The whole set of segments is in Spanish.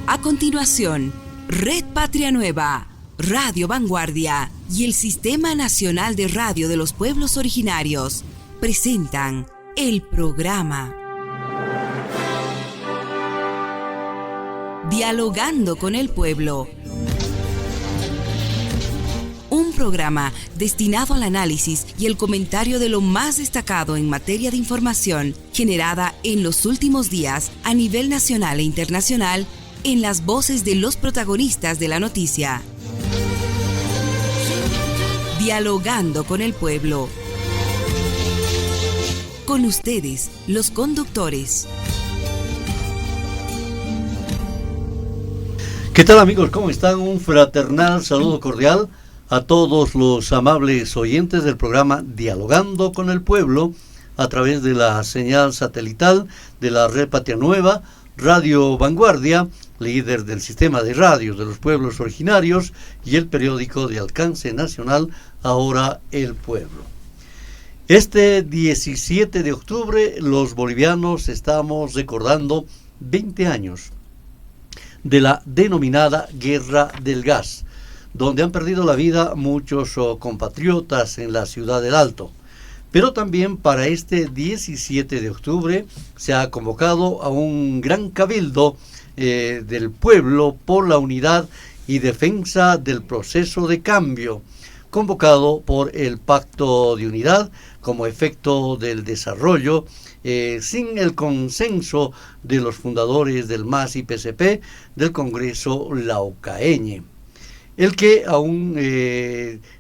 A continuación, Red Patria Nueva, Radio Vanguardia y el Sistema Nacional de Radio de los Pueblos Originarios presentan el programa Dialogando con el Pueblo. Un programa destinado al análisis y el comentario de lo más destacado en materia de información generada en los últimos días a nivel nacional e internacional en las voces de los protagonistas de la noticia. Dialogando con el Pueblo. Con ustedes, los conductores. ¿Qué tal, amigos? ¿Cómo están? Un fraternal saludo cordial a todos los amables oyentes del programa Dialogando con el Pueblo a través de la señal satelital de la Red Patria Nueva, Radio Vanguardia, líder del sistema de radios de los pueblos originarios, y el periódico de alcance nacional Ahora el Pueblo. Este 17 de octubre los bolivianos estamos recordando 20 años de la denominada Guerra del Gas, donde han perdido la vida muchos compatriotas en la ciudad del Alto. Pero también para este 17 de octubre se ha convocado a un gran cabildo del pueblo por la unidad y defensa del proceso de cambio, convocado por el Pacto de Unidad como efecto del desarrollo, sin el consenso de los fundadores del MAS y PCP del Congreso laucaeñe, el que aún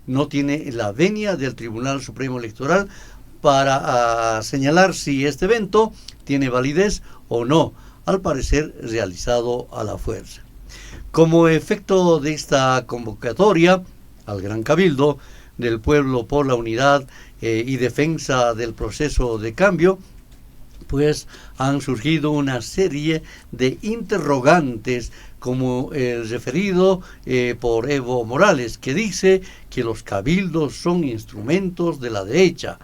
no tiene la venia del Tribunal Supremo Electoral para señalar si este evento tiene validez o no, al parecer realizado a la fuerza. Como efecto de esta convocatoria al Gran Cabildo del Pueblo por la Unidad y defensa del proceso de cambio, pues han surgido una serie de interrogantes, como el referido por Evo Morales, que dice que los cabildos son instrumentos de la derecha,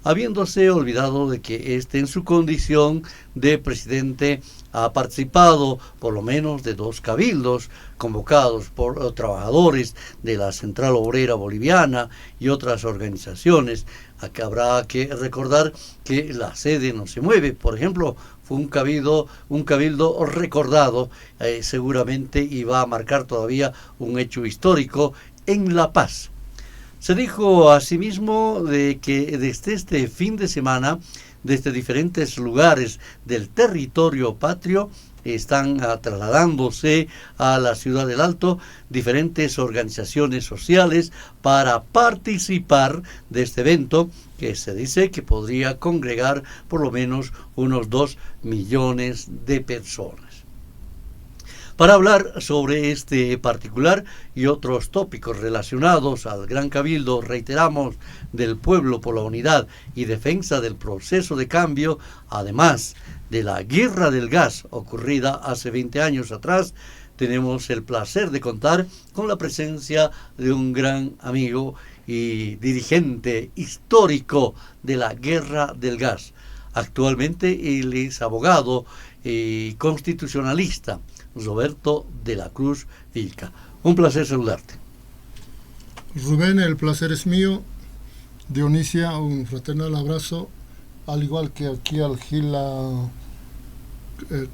habiéndose olvidado de que éste en su condición de presidente ha participado por lo menos de 2 cabildos convocados por trabajadores de la Central Obrera Boliviana y otras organizaciones. Aquí habrá que recordar que la sede no se mueve. Por ejemplo, fue un cabildo recordado seguramente, y va a marcar todavía un hecho histórico en La Paz. Se dijo asimismo de que desde este fin de semana, desde diferentes lugares del territorio patrio, están trasladándose a la ciudad del Alto diferentes organizaciones sociales para participar de este evento, que se dice que podría congregar por lo menos unos 2 millones de personas. Para hablar sobre este particular y otros tópicos relacionados al Gran Cabildo, reiteramos, del pueblo por la unidad y defensa del proceso de cambio, además de la Guerra del Gas ocurrida hace 20 años atrás, tenemos el placer de contar con la presencia de un gran amigo y dirigente histórico de la Guerra del Gas. Actualmente él es abogado y constitucionalista, Roberto de la Cruz Vilca. Un placer saludarte. Rubén, el placer es mío. Dionisia, un fraternal abrazo, al igual que aquí al Gila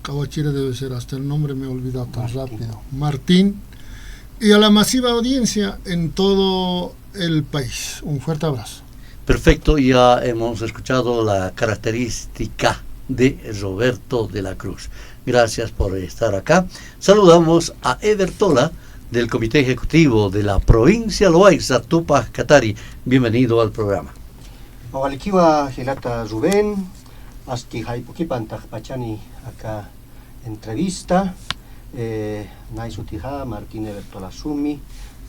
Cabachire, debe ser, hasta el nombre me he olvidado tan rápido, Martín, y a la masiva audiencia en todo el país. Un fuerte abrazo. Perfecto, ya hemos escuchado la característica de Roberto de la Cruz. Gracias por estar acá. Saludamos a Evertola del Comité Ejecutivo de la provincia Loaiza, Tupac Katari. Bienvenido al programa. Mawalikiwa Hilata Rubén, Aski Haipukipan Tajpachani, acá entrevista. Naisutija Martín Evertola Sumi,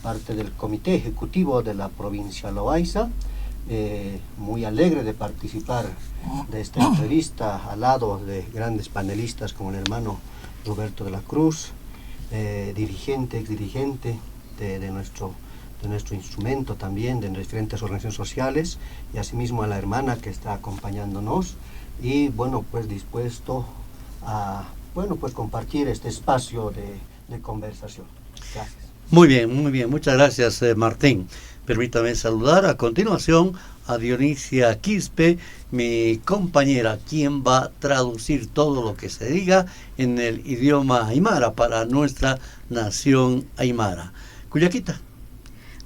parte del Comité Ejecutivo de la provincia Loaiza. Muy alegre de participar de esta entrevista al lado de grandes panelistas como el hermano Roberto de la Cruz, dirigente, exdirigente de nuestro instrumento también, de diferentes organizaciones sociales, y asimismo a la hermana que está acompañándonos, y bueno, pues dispuesto a bueno, pues compartir este espacio de conversación. Gracias. Muy bien, muchas gracias, Martín. Permítame saludar a continuación a Dionisia Quispe, mi compañera, quien va a traducir todo lo que se diga en el idioma aymara para nuestra nación aymara. Cuyaquita.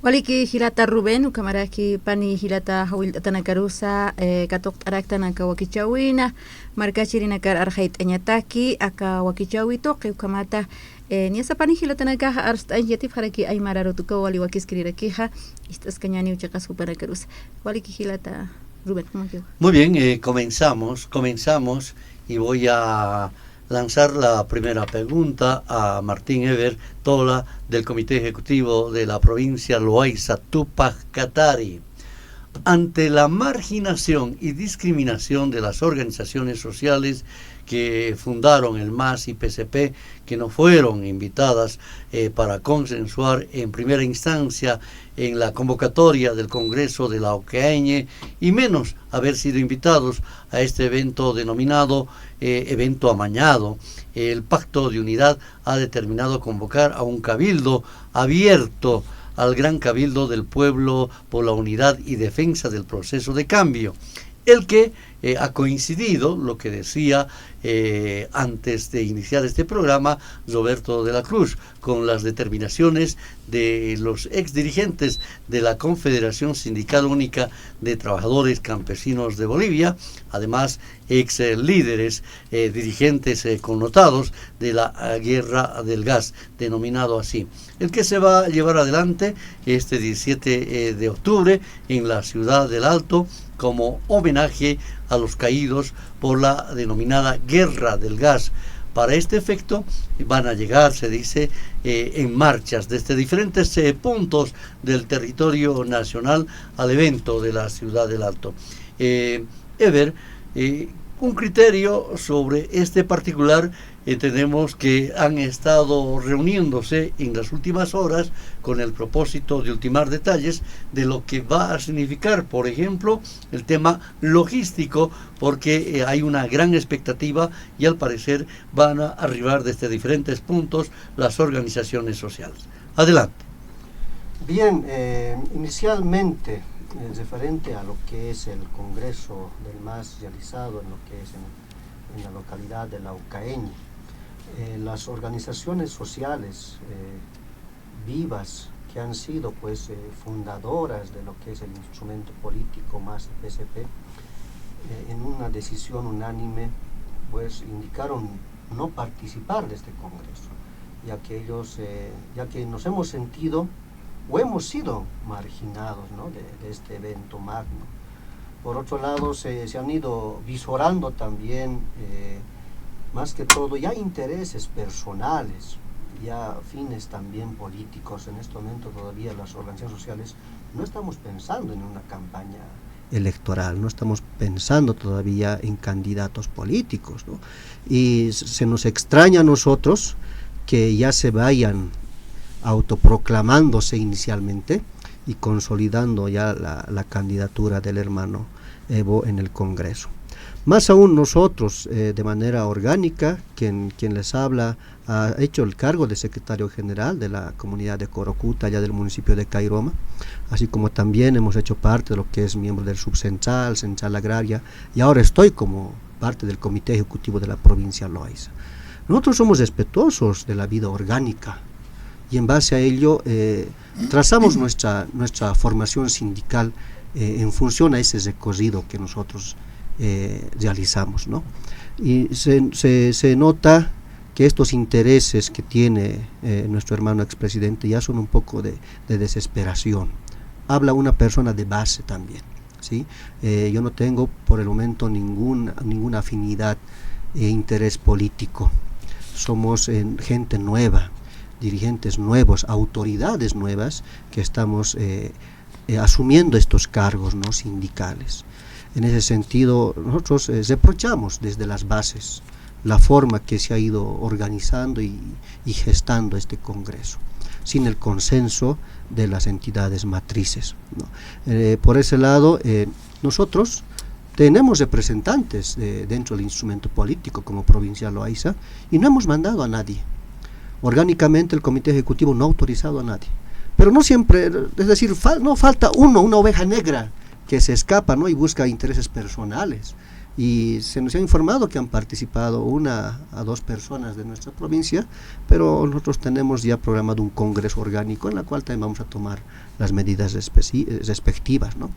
Waliki hilata Rubén, ukamaraki pani hilata hawil tanakarusa katok arakta naka wakichawina, markachiri nakar arhait enyataki aka wakichawito que ukamata niasa pani hilata naka arst anyatif haraki aymara rotuko wali wakiskirirakiha istas kañani uchaqas upanakarusa. Waliki hilata Rubén, ¿cómo quedó? Muy bien, comenzamos y voy a lanzar la primera pregunta a Martín Eber Tola del Comité Ejecutivo de la provincia Loaiza Tupac Katari. Ante la marginación y discriminación de las organizaciones sociales que fundaron el MAS y PCP, que no fueron invitadas para consensuar en primera instancia en la convocatoria del Congreso de la Ocañe, y menos haber sido invitados a este evento denominado evento amañado, el Pacto de Unidad ha determinado convocar a un cabildo abierto al Gran Cabildo del Pueblo por la Unidad y Defensa del Proceso de Cambio, el que ha coincidido, lo que decía antes de iniciar este programa Roberto de la Cruz, con las determinaciones de los exdirigentes de la Confederación Sindical Única de Trabajadores Campesinos de Bolivia, además ex líderes, dirigentes connotados de la guerra del gas, denominado así, el que se va a llevar adelante este 17 de octubre en la ciudad del Alto como homenaje a los caídos por la denominada guerra del gas. Para este efecto van a llegar, se dice, en marchas desde diferentes puntos del territorio nacional al evento de la ciudad del Alto. Ever, un criterio sobre este particular. Entendemos que han estado reuniéndose en las últimas horas con el propósito de ultimar detalles de lo que va a significar, por ejemplo, el tema logístico, porque hay una gran expectativa y al parecer van a arribar desde diferentes puntos las organizaciones sociales. Adelante. Bien, inicialmente, referente a lo que es el Congreso del MAS realizado en lo que es en la localidad de la Ocañe, las organizaciones sociales vivas que han sido pues fundadoras de lo que es el instrumento político MAS y PCP, en una decisión unánime pues indicaron no participar de este Congreso, ya que nos hemos sentido o hemos sido marginados, ¿no?, de este evento magno. Por otro lado, se han ido visorando también más que todo ya intereses personales, ya fines también políticos. En este momento todavía las organizaciones sociales no estamos pensando en una campaña electoral, no estamos pensando todavía en candidatos políticos, ¿no? Y se nos extraña a nosotros que ya se vayan autoproclamándose inicialmente y consolidando ya la candidatura del hermano Evo en el Congreso. Más aún nosotros, de manera orgánica, quien les habla, ha hecho el cargo de secretario general de la comunidad de Corocuta, allá del municipio de Cairoma, así como también hemos hecho parte de lo que es miembro del Subcentral, Central Agraria, y ahora estoy como parte del Comité Ejecutivo de la provincia Loaiza. Nosotros somos respetuosos de la vida orgánica y en base a ello trazamos nuestra formación sindical en función a ese recorrido que nosotros realizamos, ¿no? Y se nota que estos intereses que tiene nuestro hermano expresidente ya son un poco de desesperación. Habla una persona de base también, ¿sí? Yo no tengo por el momento ninguna afinidad e interés político. Somos gente nueva, dirigentes nuevos, autoridades nuevas que estamos asumiendo estos cargos, ¿no?, sindicales. En ese sentido, nosotros reprochamos desde las bases la forma que se ha ido organizando y gestando este Congreso, sin el consenso de las entidades matrices, ¿no? Por ese lado, nosotros tenemos representantes dentro del instrumento político como Provincial Loaiza y no hemos mandado a nadie. Orgánicamente el Comité Ejecutivo no ha autorizado a nadie. Pero no siempre, es decir, no falta una oveja negra que se escapa, ¿no? Y busca intereses personales. Y se nos ha informado que han participado 1 a 2 personas de nuestra provincia, pero nosotros tenemos ya programado un congreso orgánico en la cual también vamos a tomar las medidas respectivas, ¿no?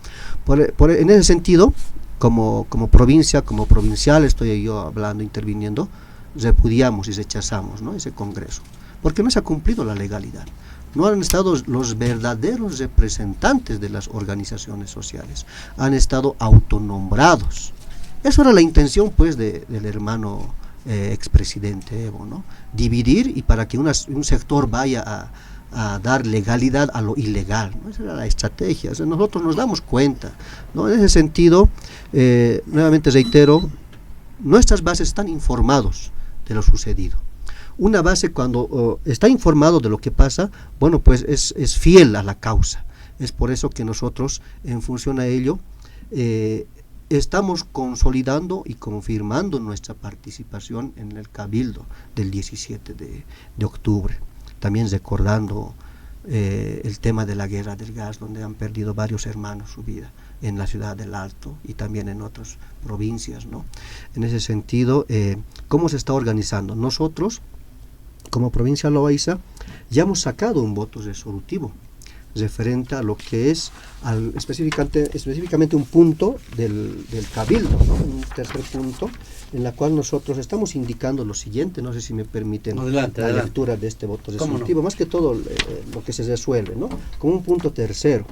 En ese sentido, como provincia, como provincial, estoy yo hablando, interviniendo, repudiamos y rechazamos, ¿no?, ese congreso, porque no se ha cumplido la legalidad. No han estado los verdaderos representantes de las organizaciones sociales, han estado autonombrados. Eso era la intención, pues, del hermano expresidente Evo, ¿no? Dividir y para que un sector vaya a dar legalidad a lo ilegal, ¿no? Esa era la estrategia. O sea, nosotros nos damos cuenta, ¿no? En ese sentido, nuevamente reitero, nuestras bases están informados de lo sucedido. Una base cuando está informado de lo que pasa, bueno, pues es fiel a la causa. Es por eso que nosotros, en función a ello, estamos consolidando y confirmando nuestra participación en el Cabildo del 17 de octubre. También recordando el tema de la guerra del gas, donde han perdido varios hermanos su vida en la ciudad del Alto y también en otras provincias, ¿no? En ese sentido, ¿cómo se está organizando? Nosotros, como provincia de Loaiza, ya hemos sacado un voto resolutivo referente a lo que es específicamente un punto del Cabildo, ¿no? Un tercer punto en la cual nosotros estamos indicando lo siguiente, no sé si me permiten adelante. lectura de este voto resolutivo, no? Más que todo lo que se resuelve, ¿no? Como un punto tercero.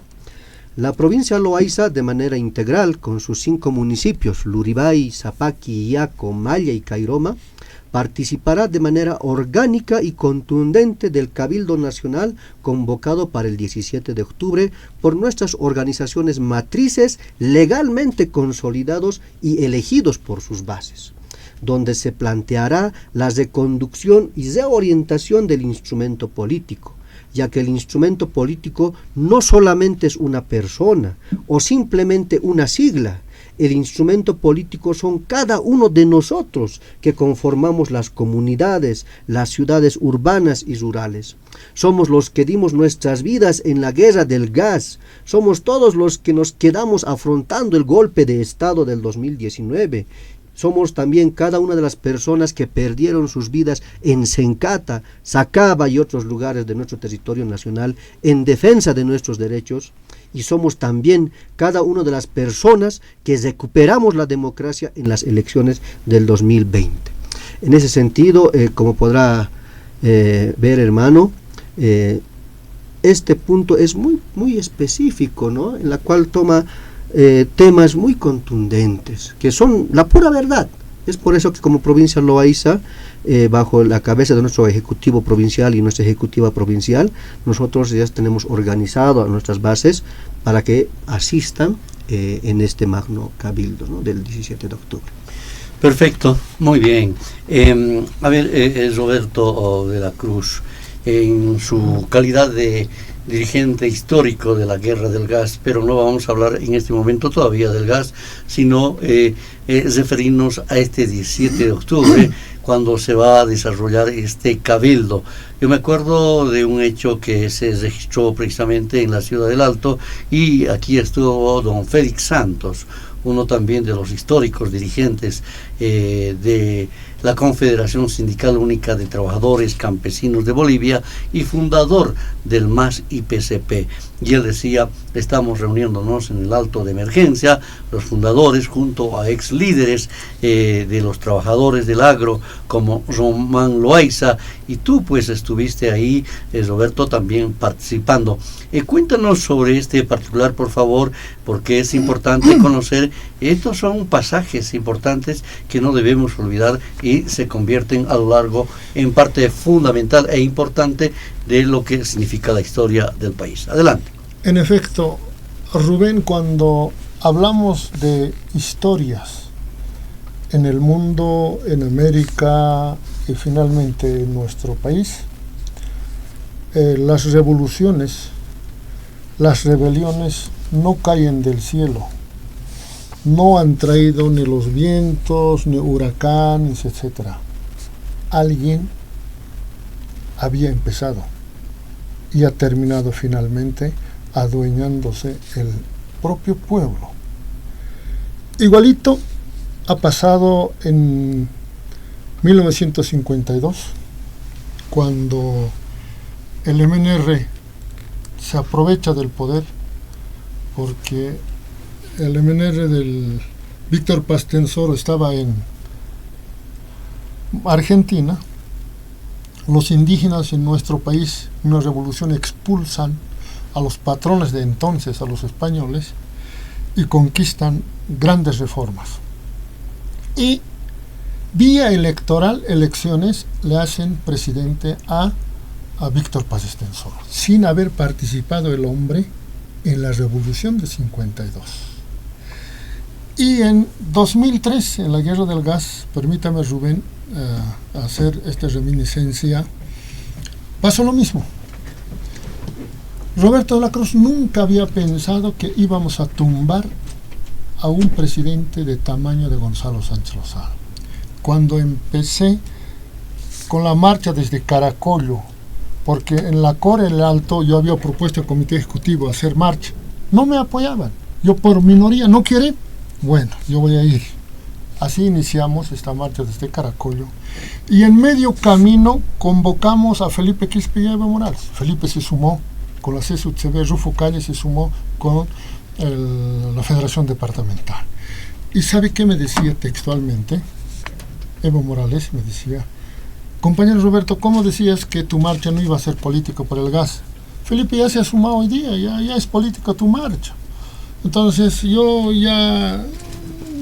La provincia de Loaiza, de manera integral, con sus 5 municipios, Luribay, Zapaqui, Iyaco, Malla y Cairoma, participará de manera orgánica y contundente del Cabildo Nacional convocado para el 17 de octubre por nuestras organizaciones matrices legalmente consolidados y elegidos por sus bases, donde se planteará la reconducción y reorientación del instrumento político, ya que el instrumento político no solamente es una persona o simplemente una sigla. El instrumento político son cada uno de nosotros que conformamos las comunidades, las ciudades urbanas y rurales. Somos los que dimos nuestras vidas en la guerra del gas. Somos todos los que nos quedamos afrontando el golpe de Estado del 2019. Somos también cada una de las personas que perdieron sus vidas en Sencata, Sacaba y otros lugares de nuestro territorio nacional en defensa de nuestros derechos. Y somos también cada una de las personas que recuperamos la democracia en las elecciones del 2020. En ese sentido, como podrá ver, hermano, este punto es muy específico, ¿no? En la cual toma temas muy contundentes, que son la pura verdad. Es por eso que como provincia Loaiza, bajo la cabeza de nuestro ejecutivo provincial y nuestra ejecutiva provincial, nosotros ya tenemos organizado a nuestras bases para que asistan en este magno cabildo, ¿no?, del 17 de octubre. Perfecto, muy bien. Roberto de la Cruz, en su calidad de dirigente histórico de la guerra del gas, pero no vamos a hablar en este momento todavía del gas, sino referirnos a este 17 de octubre, cuando se va a desarrollar este cabildo. Yo me acuerdo de un hecho que se registró precisamente en la ciudad del Alto, y aquí estuvo don Félix Santos, uno también de los históricos dirigentes de la Confederación Sindical Única de Trabajadores Campesinos de Bolivia y fundador del MAS IPCP. Y él decía, estamos reuniéndonos en el Alto de Emergencia, los fundadores junto a ex líderes de los trabajadores del agro como Román Loaiza, y tú pues estuviste ahí, Roberto, también participando. Cuéntanos sobre este particular, por favor, porque es importante conocer. Estos son pasajes importantes que no debemos olvidar y se convierten a lo largo en parte fundamental e importante de lo que significa la historia del país. Adelante. En efecto, Rubén, cuando hablamos de historias en el mundo, en América y finalmente en nuestro país, las revoluciones, las rebeliones no caen del cielo. no han traído ni los vientos, ni huracanes, etc. Alguien había empezado y ha terminado finalmente adueñándose el propio pueblo. Igualito ha pasado en 1952, cuando el MNR se aprovecha del poder, porque el MNR del Víctor Pastensoro estaba en Argentina. Los indígenas en nuestro país, en una revolución, expulsan a los patrones de entonces, a los españoles, y conquistan grandes reformas. Y vía electoral, elecciones, le hacen presidente a Víctor Paz Estenssoro, sin haber participado el hombre en la revolución de 52. Y en 2003, en la guerra del gas, permítame, Rubén, hacer esta reminiscencia, pasó lo mismo. Roberto de la Cruz nunca había pensado que íbamos a tumbar a un presidente de tamaño de Gonzalo Sánchez Lozada. Cuando empecé con la marcha desde Caracollo, porque en la Core El Alto yo había propuesto al comité ejecutivo hacer marcha, no me apoyaban. Yo por minoría no quiere, bueno, yo voy a ir. Así iniciamos esta marcha desde Caracollo, y en medio camino convocamos a Felipe Quispe y a Evo Morales. Felipe se sumó con la CSUTCB, Rufo Calle se sumó con la Federación Departamental. ¿Y sabe qué me decía textualmente? Evo Morales me decía: compañero Roberto, ¿cómo decías que tu marcha no iba a ser político por el gas? Felipe, ya se ha sumado hoy día, ya es política tu marcha. Entonces yo ya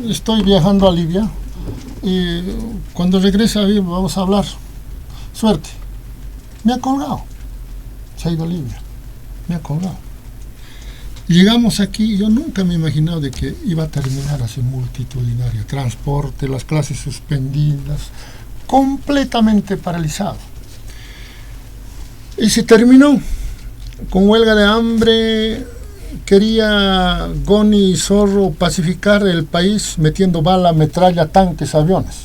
estoy viajando a Libia, y cuando regrese a Libia vamos a hablar. Suerte. Me ha colgado. Se ha ido a Libia. Me ha colgado. Llegamos aquí, yo nunca me he imaginado de que iba a terminar así multitudinario. Transporte, las clases suspendidas, completamente paralizado. Y se terminó con huelga de hambre. Quería Goni y Zorro pacificar el país metiendo bala, metralla, tanques, aviones.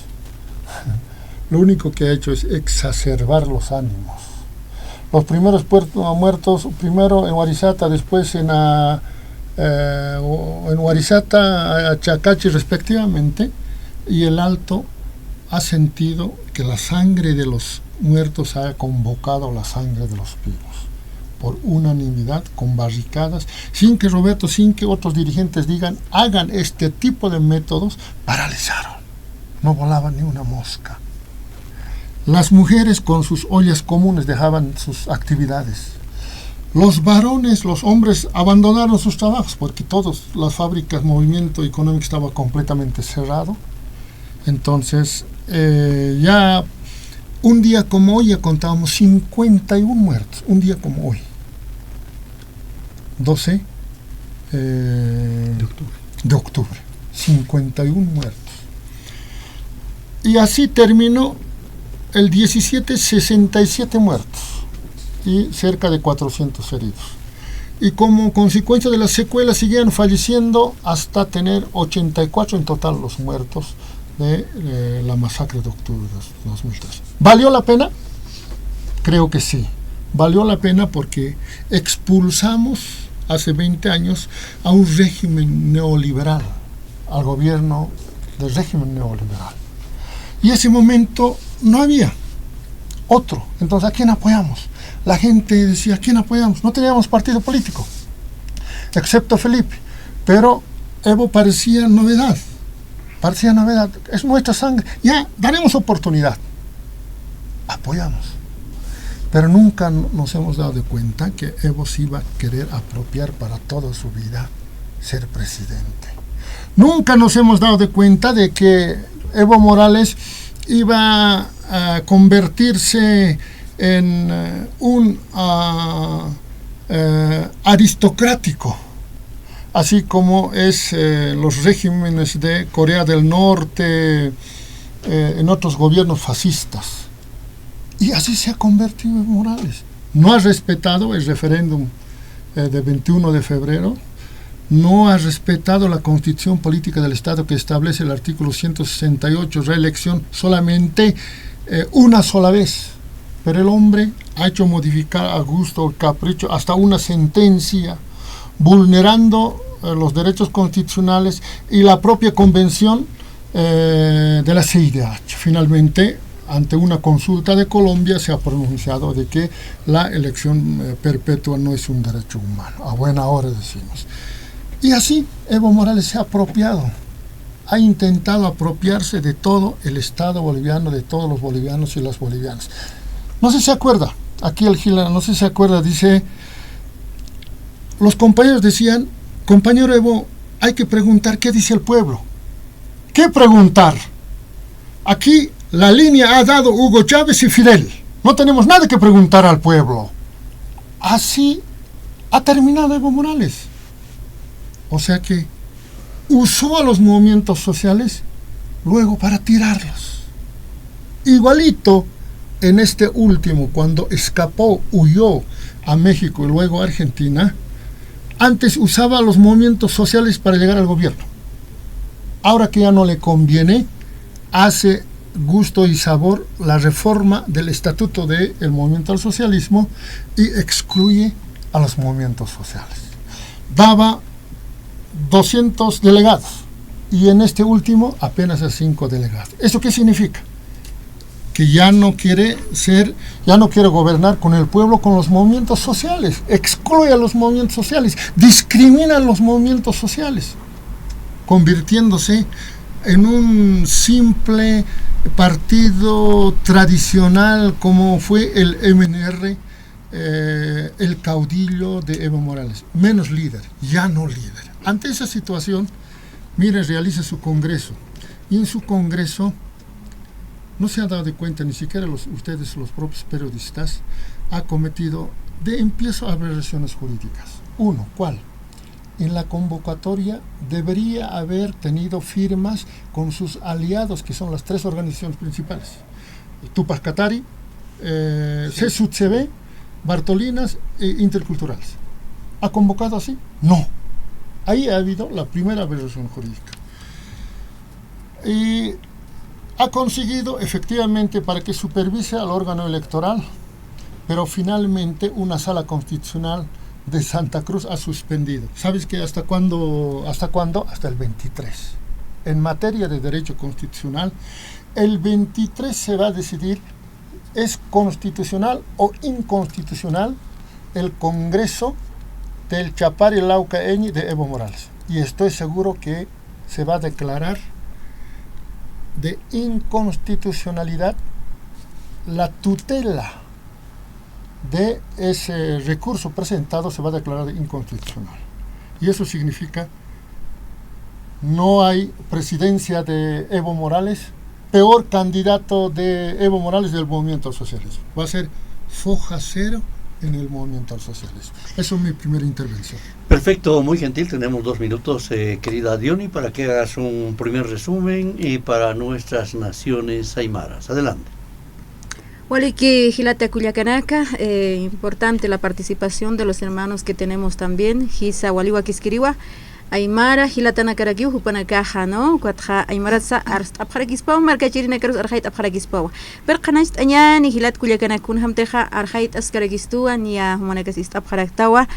Lo único que ha hecho es exacerbar los ánimos. Los primeros muertos, primero en Huarizata, después en Huarizata, a Chacachi respectivamente, y el Alto ha sentido que la sangre de los muertos ha convocado la sangre de los vivos, por unanimidad, con barricadas, sin que Roberto, sin que otros dirigentes digan, hagan este tipo de métodos. Paralizaron, no volaba ni una mosca. Las mujeres con sus ollas comunes dejaban sus actividades. Los varones, los hombres, abandonaron sus trabajos, porque todas las fábricas, movimiento económico estaba completamente cerrado. Entonces, ya un día como hoy ya contábamos 51 muertos, un día como hoy. 12 de octubre, 51 muertos. Y así terminó el 17, 67 muertos y cerca de 400 heridos. Y como consecuencia de las secuelas siguieron falleciendo hasta tener 84 en total los muertos de la masacre de octubre de 2003. ¿Valió la pena? Creo que sí. Valió la pena porque expulsamos hace 20 años a un régimen neoliberal, al gobierno del régimen neoliberal. Y ese momento no había otro. Entonces, ¿a quién apoyamos? La gente decía, ¿a quién apoyamos? No teníamos partido político, excepto Felipe. Pero Evo parecía novedad. Es nuestra sangre. Ya, daremos oportunidad. Apoyamos. Pero nunca nos hemos dado de cuenta que Evo se iba a querer apropiar para toda su vida ser presidente. Nunca nos hemos dado de cuenta de que Evo Morales iba a convertirse en un aristocrático, así como es los regímenes de Corea del Norte, en otros gobiernos fascistas. Y así se ha convertido en Morales. No ha respetado el referéndum de 21 de febrero, no ha respetado la constitución política del Estado que establece el artículo 168, reelección solamente una sola vez. Pero el hombre ha hecho modificar a gusto o capricho hasta una sentencia, vulnerando los derechos constitucionales y la propia convención de la CIDH. Finalmente, ante una consulta de Colombia, se ha pronunciado de que la elección perpetua no es un derecho humano. A buena hora decimos. Y así Evo Morales se ha apropiado, ha intentado apropiarse de todo el Estado boliviano, de todos los bolivianos y las bolivianas. No sé si se acuerda, aquí el Gila, no sé si se acuerda, dice, los compañeros decían, compañero Evo, hay que preguntar qué dice el pueblo. ¿Qué preguntar? Aquí la línea ha dado Hugo Chávez y Fidel. No tenemos nada que preguntar al pueblo. Así ha terminado Evo Morales. O sea que usó a los movimientos sociales luego para tirarlos. Igualito en este último, cuando escapó, huyó a México y luego a Argentina, antes usaba a los movimientos sociales para llegar al gobierno. Ahora que ya no le conviene, hace gusto y sabor la reforma del estatuto del movimiento al socialismo y excluye a los movimientos sociales. Daba 200 delegados y en este último apenas a 5 delegados. ¿Eso qué significa? Que ya no quiere gobernar con el pueblo, con los movimientos sociales, excluye a los movimientos sociales, discrimina a los movimientos sociales, convirtiéndose en un simple partido tradicional como fue el MNR, el caudillo de Evo Morales, menos líder, ya no líder. Ante esa situación, miren, realiza su congreso, y en su congreso no se han dado de cuenta, ni siquiera ustedes, los propios periodistas, ha cometido de empiezo aberraciones jurídicas. Uno, ¿cuál? En la convocatoria debería haber tenido firmas con sus aliados, que son las 3 organizaciones principales: Tupac Katari, CSUTCB, Bartolinas e Interculturales. ¿Ha convocado así? No. Ahí ha habido la primera aberración jurídica. Y ha conseguido efectivamente para que supervise al órgano electoral, pero finalmente una sala constitucional de Santa Cruz ha suspendido. ¿Sabes qué? ¿Hasta cuándo? Hasta el 23. En materia de derecho constitucional, el 23 se va a decidir es constitucional o inconstitucional el Congreso del Chapare Laucaeñi de Evo Morales. Y estoy seguro que se va a declarar de inconstitucionalidad la tutela de ese recurso presentado, se va a declarar inconstitucional. Y eso significa no hay presidencia de Evo Morales, peor candidato de Evo Morales del movimiento al socialismo. Va a ser foja cero en el movimiento al socialismo. Esa es mi primera intervención. Perfecto, muy gentil. Tenemos 2 minutos, querida Diony, para que hagas un primer resumen y para nuestras naciones aymaras. Adelante. Waliki Gilata Culiacanaca, importante la participación de los hermanos que tenemos también. Gisa Waliwa Quisquiriwa, Aymara, Gilatana Caraquiu, Jupanakaja, ¿no? Cuatja Aymara sa Abjaraquispaw, Marcachirina Carus Arjait Abjaraquispaw. Pero Canast Añan y Gilat Culiacanacun Hamteja, Arjait Ascaraquistua, ni a Humanacasist Abjaractawa,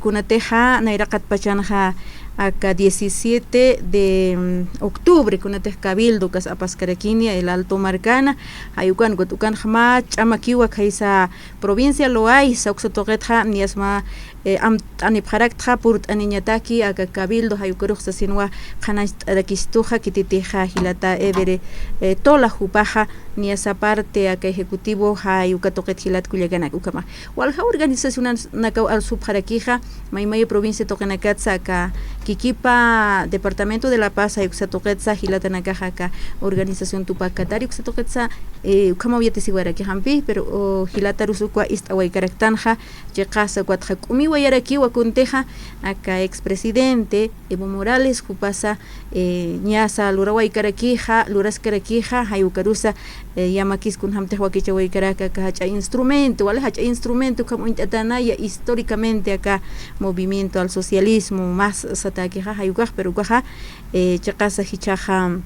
Cunateja, Nairacat Pachanja. Acá 17 de octubre, con el Cabildo, que es Apascaraquinia, el Alto Marcana, Ayucan, Guatucan, Jama, Chamaquiwa, Kaisa, provincia lo hay, Sauxotogetja, Niasma, Anipharakta, Purt Aniñataki, Acá Cabildo, Ayucaruxa, Sinua, Hanast, Araquistuja, Kititeja, Gilata, Evere, Tola Jupaja, ni esa parte acá ejecutivo, Ayucatoquet Gilat Culiacanac, Ucama. Walha organización Nacau al Subjaraquija, Maimaya provincia Tocanacatza, acá. Kikipa, Departamento de la Paz, Ayuxatoquetza, Gilatanakajaca, Organización Tupac Katari, Uxatoquetza, como había tesiguara que hampi, pero Gilatarusukwa Istaway Caractanja, Yecasa, Cuatjacumi, Guayaraki, Wakunteja, acá expresidente Evo Morales, Jupasa, Ñasa, Luraway Caraquija, Luras Caraquija, Ayucarusa, yamakis kun hamte huaquichaway caraka hacha instrumento, ¿vale? Hacha instrumento como intatanaya históricamente acá movimiento al socialismo más sataqueja hayugaj pero gaja chaqasa hichaja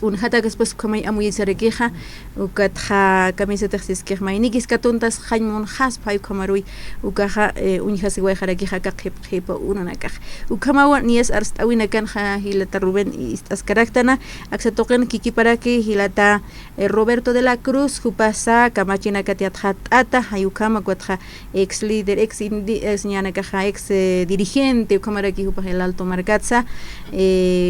un hata después como amuy sarequeja ukatja camiseta xisquej mainikis katuntas jaimon has pay kamarui ukaja unjas igual jaraqueja kakhepa unanakaj ukamawa ni es arstawina kan ja hilata Rubén y estas caraktana aksatoqen kiki para que hilata Roberto de la Cruz jupasa kamachina katiatja ata hayukama kwatja ex líder ex ñana kaja ex dirigente ukamaraki jupa el alto margatza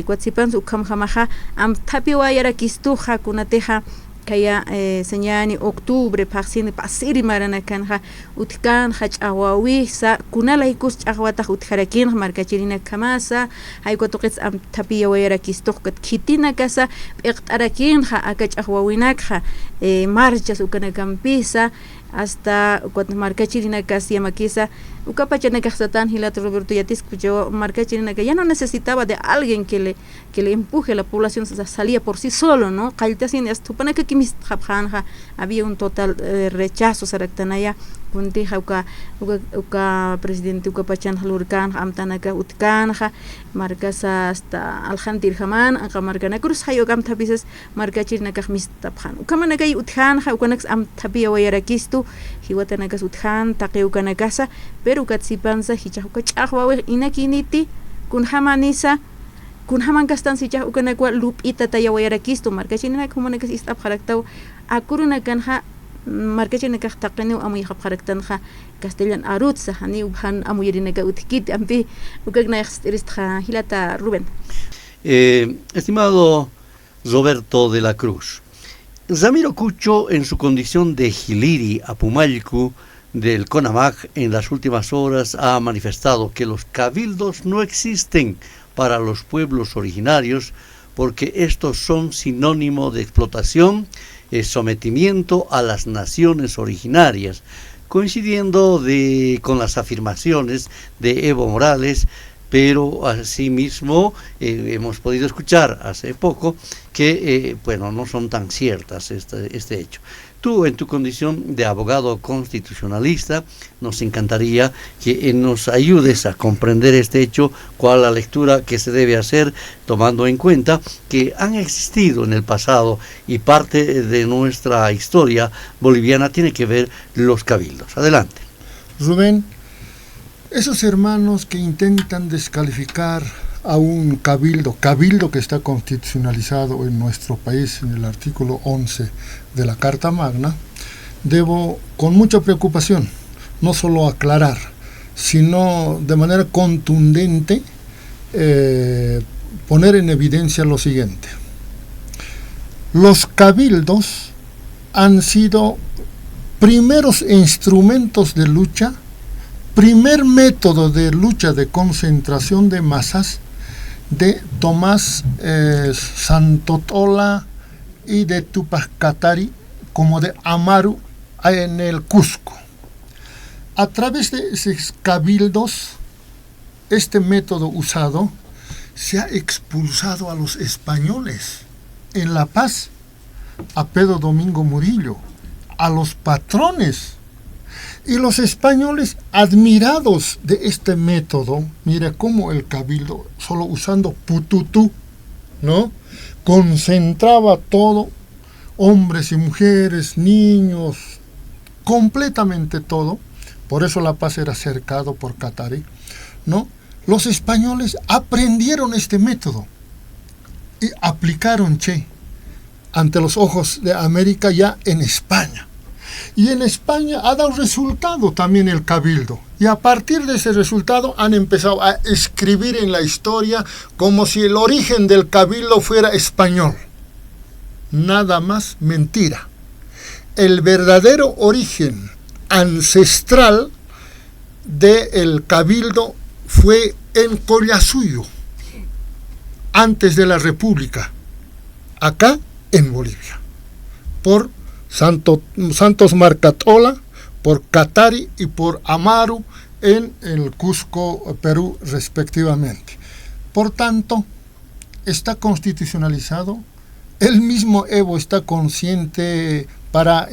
kwatsipan ukamjamaja am Tapio ayara kistuja kunateja kaya señani octubre paxini pasiri marana kanja utkan hachawawi sa kunala ikus chawata utharakin markachirina kamasa hay kotoqets am tapio ayara kistuj kat kitina casa iqtarakin ha akachawawinakha marchas ukana campisa hasta cuando marca chirina casi maquisa ukapachana kasatan hilat Roberto Yatis escuchó marca chirina que ya no necesitaba de alguien que le empuje, la población salía por sí solo, ¿no? Kaltasin estupana que kimis japanja había un total rechazo saraktanaya kuntiha uka presidente ukapachan halurkan amtanaka utkanja marcasa hasta aljantir jaman aka marcana cruz hayo gam tapises marca chirina kahmis tapjan ukamanaka utkanja ukanax am tapia wayarakistu hiwatanakas utjan taqeukanakasa pero katsipansa hichahuka chahwawe inakiniti kun hamanisa kun haman kastan sichah ukanakwa lupita tayawayarakistu marca chirina kumanakas istap haraktau akuruna kanja markachina kahtaqenu amuy habqaraktanja castellan arutsa hani ubhan amuyerinaka utkit ampi ukagna extristja hilata Rubén. Estimado Roberto de la Cruz, Ramiro Cucho, en su condición de Giliri Apumalcu del CONAMAC, en las últimas horas ha manifestado que los cabildos no existen para los pueblos originarios porque estos son sinónimo de explotación, sometimiento a las naciones originarias, coincidiendo con las afirmaciones de Evo Morales, pero asimismo hemos podido escuchar hace poco que no son tan ciertas este hecho. Tú, en tu condición de abogado constitucionalista, nos encantaría que nos ayudes a comprender este hecho, cuál la lectura que se debe hacer, tomando en cuenta que han existido en el pasado y parte de nuestra historia boliviana tiene que ver los cabildos. Adelante. Rubén, esos hermanos que intentan descalificar a un cabildo que está constitucionalizado en nuestro país en el artículo 11 de la Carta Magna, debo con mucha preocupación no solo aclarar, sino de manera contundente poner en evidencia lo siguiente. Los cabildos han sido primeros instrumentos de lucha, primer método de lucha de concentración de masas de Tomás Santotola y de Tupac Katari, como de Amaru en el Cusco. A través de esos cabildos, este método usado se ha expulsado a los españoles en La Paz, a Pedro Domingo Murillo, a los patrones. Y los españoles, admirados de este método, mira cómo el cabildo, solo usando pututú, ¿no?, concentraba todo, hombres y mujeres, niños, completamente todo. Por eso La Paz era cercado por Katari, ¿no? Los españoles aprendieron este método y aplicaron ante los ojos de América ya en España. Y en España ha dado resultado también el cabildo. Y a partir de ese resultado han empezado a escribir en la historia como si el origen del cabildo fuera español. Nada más mentira. El verdadero origen ancestral del cabildo fue en Collasuyo, antes de la República, acá en Bolivia, por Santos Marcatola, por Katari y por Amaru en el Cusco, Perú, respectivamente. Por tanto, está constitucionalizado el mismo Evo está consciente para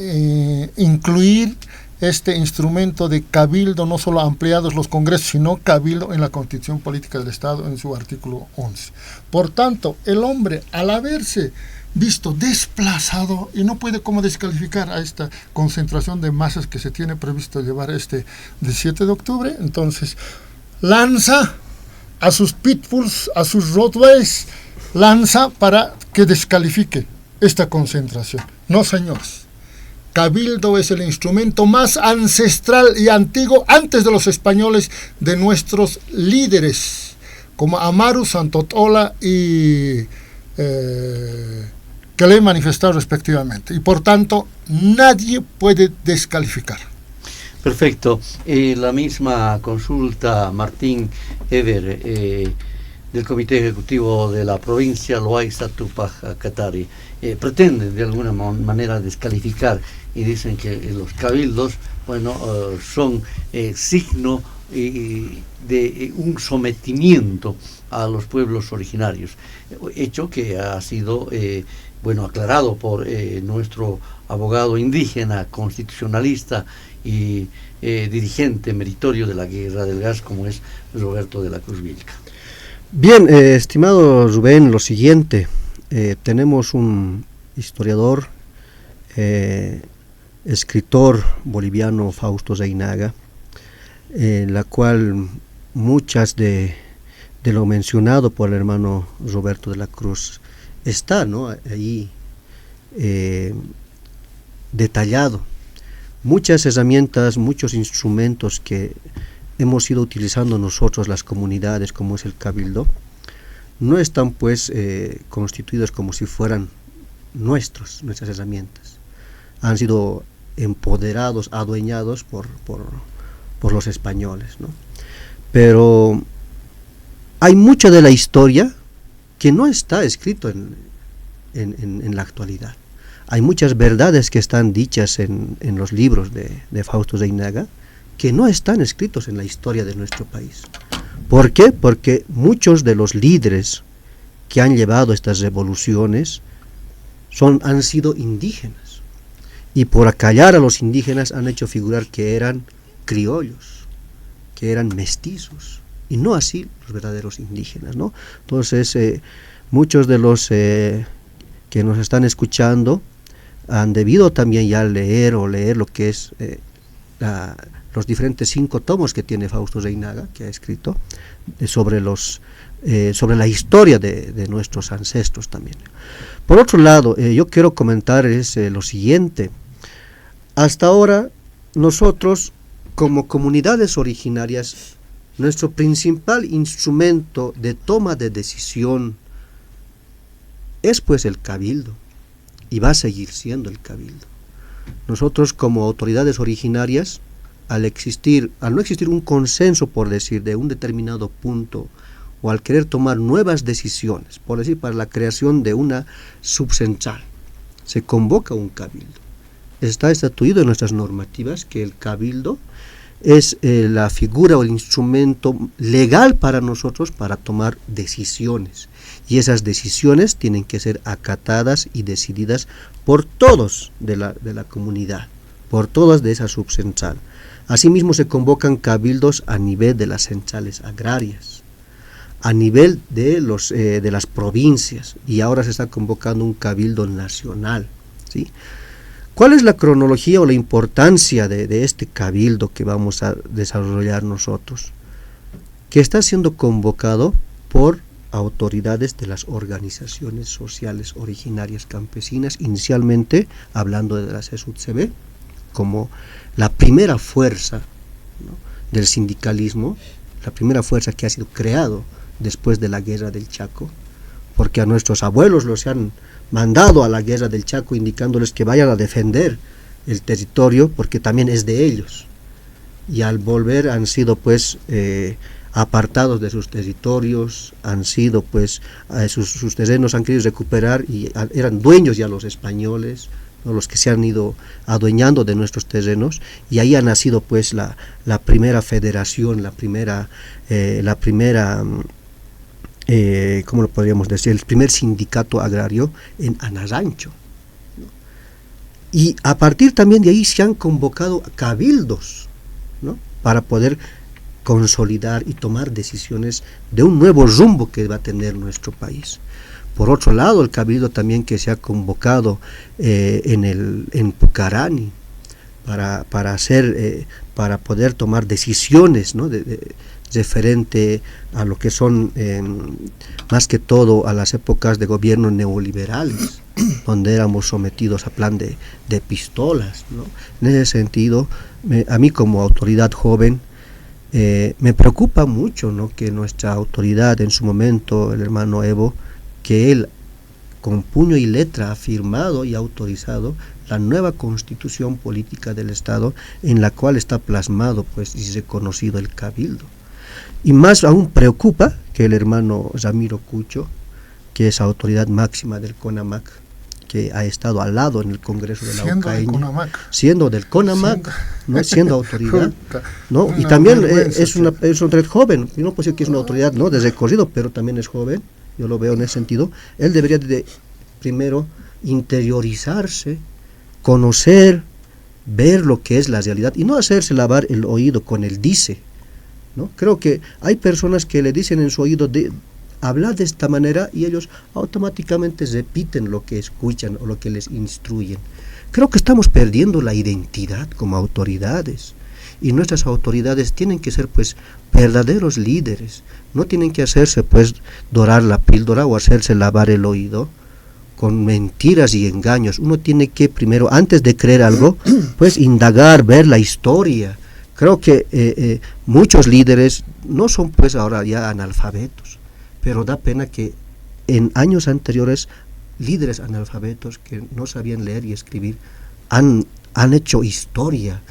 incluir este instrumento de cabildo, no solo ampliados los congresos, sino cabildo en la Constitución Política del Estado en su artículo 11. Por tanto, el hombre, al haberse visto desplazado, y no puede como descalificar a esta concentración de masas que se tiene previsto llevar este 17 de octubre, entonces lanza a sus pitbulls, a sus rottweilers, lanza para que descalifique esta concentración. No, señores. Cabildo es el instrumento más ancestral y antiguo, antes de los españoles, de nuestros líderes, como Amaru, Santotola y que le he manifestado respectivamente. Y por tanto, nadie puede descalificar. Perfecto. La misma consulta, Martín Ever, del Comité Ejecutivo de la provincia Loaiza Tupac Katari, pretenden de alguna manera descalificar y dicen que los cabildos, bueno, son signo de un sometimiento a los pueblos originarios, hecho que ha sido bueno, aclarado por nuestro abogado indígena, constitucionalista y dirigente meritorio de la Guerra del Gas, como es Roberto de la Cruz Vilca. Bien, estimado Rubén, lo siguiente, tenemos un historiador, escritor boliviano, Fausto Zeynaga, la cual muchas de lo mencionado por el hermano Roberto de la Cruz está, ¿no?, ahí detallado. Muchas herramientas, muchos instrumentos que hemos ido utilizando nosotros, las comunidades, como es el cabildo, no están pues constituidos como si fueran nuestras herramientas. Han sido empoderados, adueñados por los españoles, ¿no? Pero hay mucha de la historia que no está escrito en la actualidad. Hay muchas verdades que están dichas en los libros de Fausto Zeynaga que no están escritos en la historia de nuestro país. ¿Por qué? Porque muchos de los líderes que han llevado estas revoluciones han sido indígenas, y por acallar a los indígenas han hecho figurar que eran criollos, que eran mestizos, y no así los verdaderos indígenas, ¿no? Entonces, muchos de los que nos están escuchando han debido también ya leer lo que es los diferentes 5 tomos que tiene Fausto Zeynaga, que ha escrito sobre la historia de nuestros ancestros también. Por otro lado, yo quiero comentar lo siguiente. Hasta ahora, nosotros, como comunidades originarias, nuestro principal instrumento de toma de decisión es pues el cabildo, y va a seguir siendo el cabildo. Nosotros, como autoridades originarias, al no existir un consenso, por decir, de un determinado punto, o al querer tomar nuevas decisiones, por decir, para la creación de una subcentral, se convoca un cabildo. Está estatuido en nuestras normativas que el cabildo es la figura o el instrumento legal para nosotros para tomar decisiones, y esas decisiones tienen que ser acatadas y decididas por todos de la comunidad, por todas de esa subcentral. Asimismo, se convocan cabildos a nivel de las centrales agrarias, a nivel de las provincias, y ahora se está convocando un cabildo nacional, ¿sí? ¿Cuál es la cronología o la importancia de este cabildo que vamos a desarrollar nosotros? Que está siendo convocado por autoridades de las organizaciones sociales originarias campesinas, inicialmente hablando de la CESUTCB, como la primera fuerza, ¿no?, del sindicalismo, la primera fuerza que ha sido creado después de la Guerra del Chaco, porque a nuestros abuelos los han mandado a la Guerra del Chaco indicándoles que vayan a defender el territorio porque también es de ellos, y al volver han sido pues apartados de sus territorios, han sido pues sus terrenos han querido recuperar y eran dueños ya los españoles, ¿no?, los que se han ido adueñando de nuestros terrenos, y ahí ha nacido pues la primera federación, la primera ¿cómo lo podríamos decir? El primer sindicato agrario en Anarancho, ¿no? Y a partir también de ahí se han convocado cabildos, ¿no? Para poder consolidar y tomar decisiones de un nuevo rumbo que va a tener nuestro país. Por otro lado, el cabildo también que se ha convocado en Pucarani para poder tomar decisiones, ¿no? Referente a lo que son más que todo a las épocas de gobierno neoliberales, donde éramos sometidos a plan de pistolas, ¿no? En ese sentido, a mí como autoridad joven, me preocupa mucho, ¿no? Que nuestra autoridad en su momento, el hermano Evo, que él con puño y letra ha firmado y autorizado la nueva constitución política del Estado, en la cual está plasmado pues y reconocido el cabildo. Y más aún preocupa que el hermano Ramiro Cucho, que es autoridad máxima del CONAMAC, que ha estado al lado en el Congreso de la Ucaeña, siendo del CONAMAC, ¿no? Siendo autoridad, ¿no? Y también es una autoridad joven. Yo no puedo decir que es una autoridad, ¿no?, de recorrido, pero también es joven. Yo lo veo en ese sentido. Él debería de primero interiorizarse, conocer, ver lo que es la realidad y no hacerse lavar el oído con el dice, ¿no? Creo que hay personas que le dicen en su oído hablar de esta manera y ellos automáticamente repiten lo que escuchan o lo que les instruyen. Creo que estamos perdiendo la identidad como autoridades y nuestras autoridades tienen que ser pues verdaderos líderes, no tienen que hacerse pues dorar la píldora o hacerse lavar el oído con mentiras y engaños. Uno tiene que primero, antes de creer algo, pues indagar, ver la historia. Creo que muchos líderes no son pues ahora ya analfabetos, pero da pena que en años anteriores líderes analfabetos que no sabían leer y escribir han hecho historia,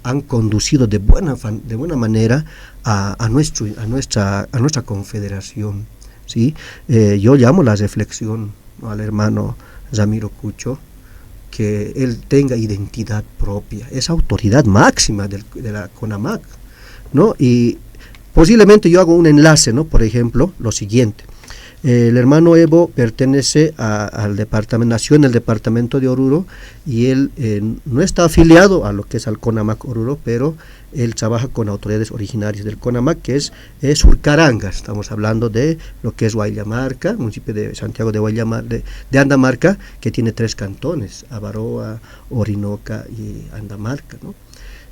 han conducido de buena manera a nuestra confederación, ¿sí? Yo llamo la reflexión al hermano Ramiro Cucho, que él tenga identidad propia, es autoridad máxima de la CONAMAC, ¿no? Y posiblemente yo hago un enlace, ¿no? Por ejemplo, lo siguiente. El hermano Evo pertenece al departamento, nació en el departamento de Oruro y él no está afiliado a lo que es al CONAMAC Oruro, pero él trabaja con autoridades originarias del CONAMAC, que es Surcarangas. Estamos hablando de lo que es Guayamarca, municipio de Santiago de Andamarca, que tiene 3 cantones, Avaroa, Orinoca y Andamarca, ¿no?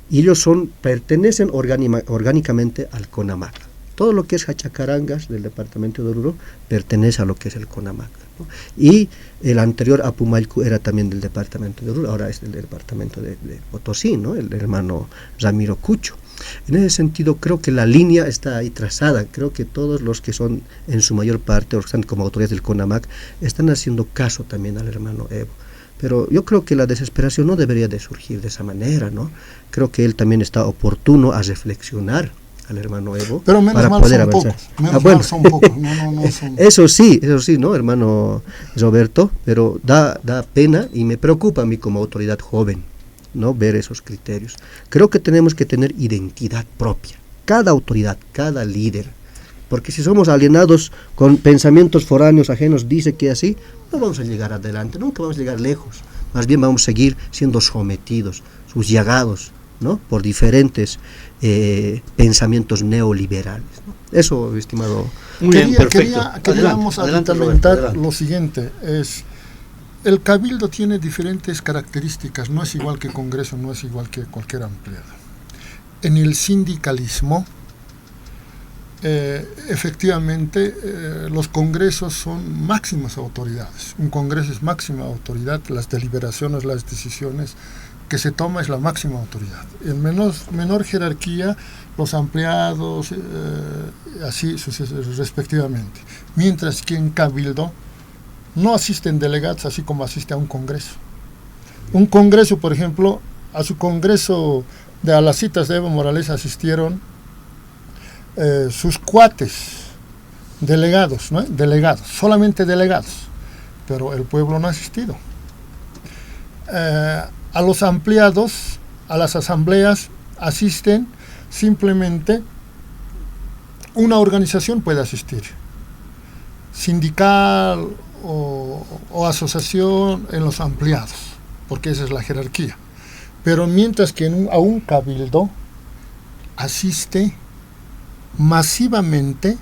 Y ellos pertenecen orgánicamente al CONAMAC. Todo lo que es Hachacarangas del departamento de Oruro pertenece a lo que es el CONAMAC, ¿no? Y el anterior Apumaycu era también del departamento de Oruro, ahora es del departamento de Potosí, ¿no? El hermano Ramiro Cucho. En ese sentido creo que la línea está ahí trazada. Creo que todos los que son en su mayor parte, o están como autoridades del CONAMAC, están haciendo caso también al hermano Evo. Pero yo creo que la desesperación no debería de surgir de esa manera, ¿no? Creo que él también está oportuno a reflexionar al hermano Evo, pero menos para mal poder son avanzar. Pocos. Mal son pocos. No son... Eso sí, ¿no, hermano Roberto? Pero da pena y me preocupa a mí como autoridad joven, ¿no?, ver esos criterios. Creo que tenemos que tener identidad propia, cada autoridad, cada líder, porque si somos alienados con pensamientos foráneos, ajenos, dice que así, no vamos a llegar adelante, nunca vamos a llegar lejos, más bien vamos a seguir siendo sometidos, subyugados, ¿no?, por diferentes pensamientos neoliberales, ¿no? Eso, estimado. Queríamos argumentar lo siguiente, es el cabildo tiene diferentes características, no es igual que Congreso, no es igual que cualquier ampliado. En el sindicalismo, efectivamente, los congresos son máximas autoridades. Un congreso es máxima autoridad, las deliberaciones, las decisiones que se toma es la máxima autoridad. En menor jerarquía, los ampliados, así respectivamente. Mientras que en cabildo no asisten delegados así como asiste a un congreso. Un congreso, por ejemplo, a su congreso a las citas de Evo Morales asistieron sus cuates, delegados, ¿no? Delegados, solamente delegados, pero el pueblo no ha asistido. A los ampliados, a las asambleas, asisten simplemente una organización puede asistir. sindical o asociación en los ampliados, porque esa es la jerarquía. Pero mientras que a un cabildo asiste masivamente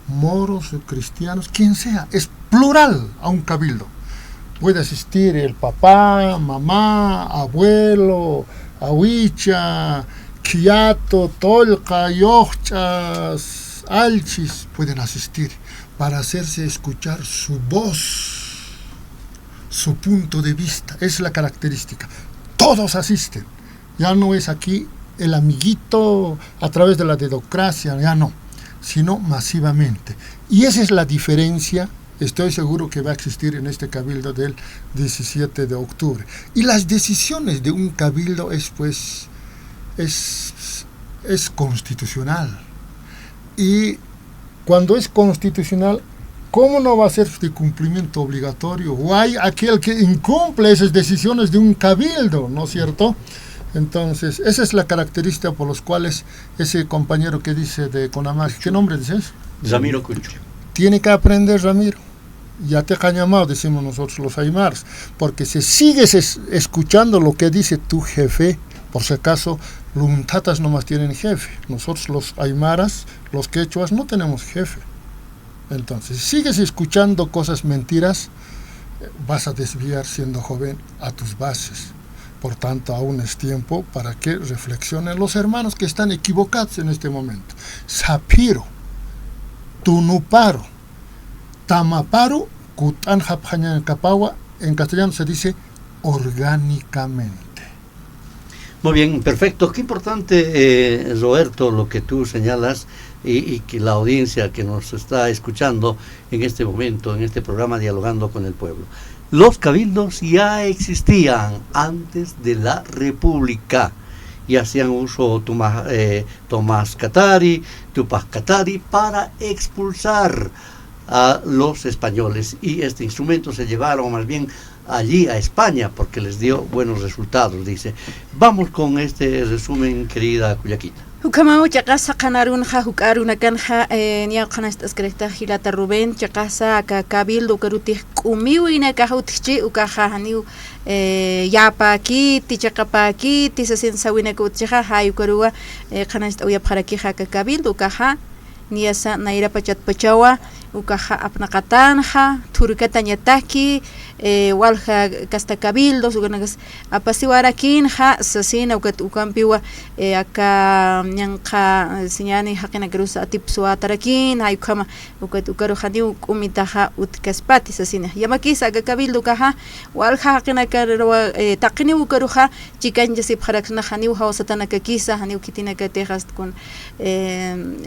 moros o cristianos, quien sea, es plural a un cabildo. Puede asistir el papá, mamá, abuelo, ahuicha, quiato, tolca, yochas, alchis, pueden asistir para hacerse escuchar su voz, su punto de vista. Es la característica. Todos asisten. Ya no es aquí el amiguito a través de la dedocracia, ya no, sino masivamente. Y esa es la diferencia, estoy seguro que va a existir en este cabildo del 17 de octubre. Y las decisiones de un cabildo es constitucional. Y cuando es constitucional, ¿cómo no va a ser de cumplimiento obligatorio? O hay aquel que incumple esas decisiones de un cabildo, ¿no es cierto? Entonces, esa es la característica por los cuales ese compañero que dice de Conamar, ¿qué nombre dices? Ramiro Cucho. Tiene que aprender, Ramiro. Ya te ha llamado, decimos nosotros los aymaras, porque si sigues escuchando lo que dice tu jefe, por si acaso, los muntatas nomás tienen jefe. Nosotros los aymaras, los quechuas, no tenemos jefe. Entonces, si sigues escuchando cosas mentiras, vas a desviar siendo joven a tus bases. Por tanto, aún es tiempo para que reflexionen los hermanos que están equivocados en este momento. Sapiro, Tunuparo, Tamaparo, Kutan Japjañan Capawa, en castellano se dice orgánicamente. Muy bien, perfecto. Qué importante, Roberto, lo que tú señalas y que la audiencia que nos está escuchando en este momento, en este programa Dialogando con el Pueblo. Los cabildos ya existían antes de la República y hacían uso Tomás Catari, Tupac Catari para expulsar a los españoles, y este instrumento se llevaron más bien allí a España porque les dio buenos resultados, dice. Vamos con este resumen, querida Cuyaquita. Hukamau chaqasa qanarunja hukaruna kanja niaqana escrita Hilata Rubén chaqasa ka cabildo karuti kumiwina ka hutchi ukaja haniu yapa ki tichaqapa ki tisensawina kutcha hayu karua qana uya paraki ka cabildo ukaja niasa naira pachat pachawa ukaja apnaqatanja turkata ñataki walja kasta cabildos uganas apasiwarakinja sasina ukampiwa aka ñanqa siñani haqina karusa atipsuwa tarakin haykama ukaru haniu kumitaja utkaspati sasina yamakisa aka cabildo kaja walja haqina karwa taqini ukaruja chikanja sipharakna haniu hawsatana kakisa haniu kitina katejas con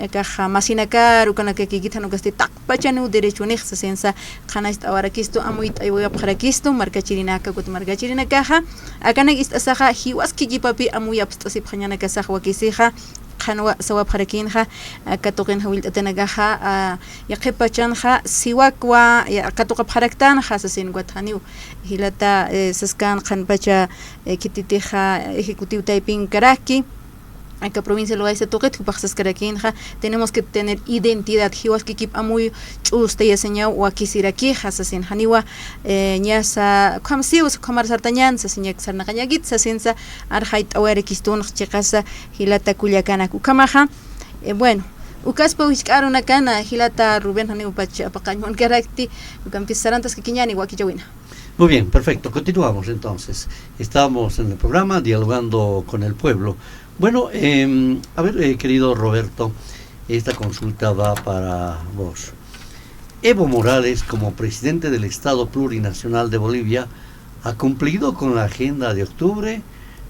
aka masinakar ukana kakikitanu kasti taqpachanu derecho nexsa sensa qanast awarakisto amuit aywa kharakisto markachirinaka kut markachirinakaja akana istasaja hiwaski jipapi amuya pstasip khanyana kasaj wakisija khanwa sawa kharakinja katoqin hawil atanagaja yaqipachanja siwakwa katoqa kharaktanja sasin guataniu hilata saskan khanpacha kititija ejecutivo taipin karaki acá provincia lo hace toque tu pasas caraquinja tenemos que tener identidad hiwas que kip amuy chuste ya señal o aquí siraki hasasin haniwa nyasa kamsius kamar sartañan sa señak sarnaqañagit sa sensa arhait aware kistun chikasa hilata kuliakana kukamaja bueno ukaspa wishkaruna kana hilata Rubén haniwa pacha apaqañon karakti ukampisarantas que kiñani wakichawina. Muy bien, perfecto, continuamos entonces. Estamos en el programa Dialogando con el Pueblo. Bueno, a ver, querido Roberto, esta consulta va para vos. Evo Morales, como presidente del Estado Plurinacional de Bolivia, ha cumplido con la agenda de octubre,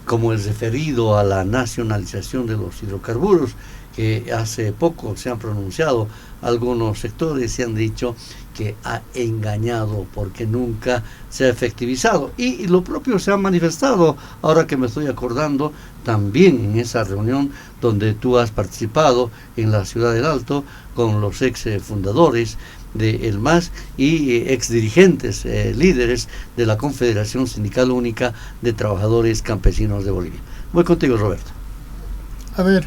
como el referido a la nacionalización de los hidrocarburos, que hace poco se han pronunciado algunos sectores y han dicho que ha engañado porque nunca se ha efectivizado. Y lo propio se ha manifestado, ahora que me estoy acordando, también en esa reunión donde tú has participado en la Ciudad del Alto con los ex fundadores de El MAS y ex dirigentes, líderes de la Confederación Sindical Única de Trabajadores Campesinos de Bolivia. Voy contigo, Roberto. A ver,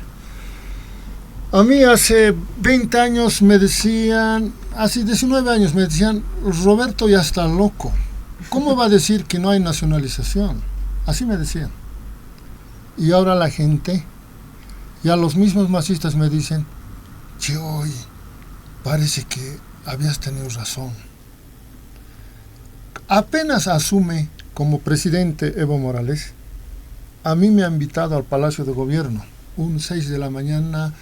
A mí hace 20 años me decían, hace 19 años me decían, Roberto ya está loco. ¿Cómo va a decir que no hay nacionalización? Así me decían. Y ahora la gente, ya los mismos masistas me dicen, che, oye, parece que habías tenido razón. Apenas asume como presidente Evo Morales, a mí me ha invitado al Palacio de Gobierno, un 6 de la mañana,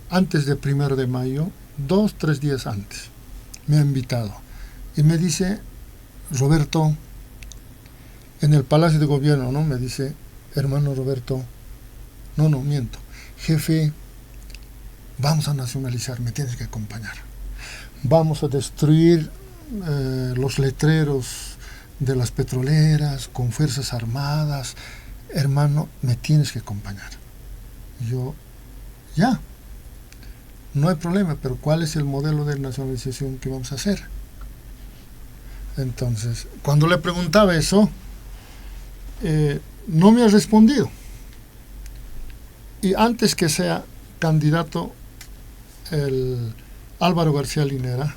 antes del 1 de mayo, 2-3 días antes, me ha invitado. Y me dice, Roberto, en el Palacio de Gobierno, ¿no? Me dice, hermano Roberto, no, miento, jefe, vamos a nacionalizar, me tienes que acompañar. Vamos a destruir los letreros de las petroleras con fuerzas armadas. Hermano, me tienes que acompañar. Yo, ya, no hay problema, pero ¿cuál es el modelo de nacionalización que vamos a hacer? Entonces, cuando le preguntaba eso, no me ha respondido. Y antes que sea candidato el Álvaro García Linera,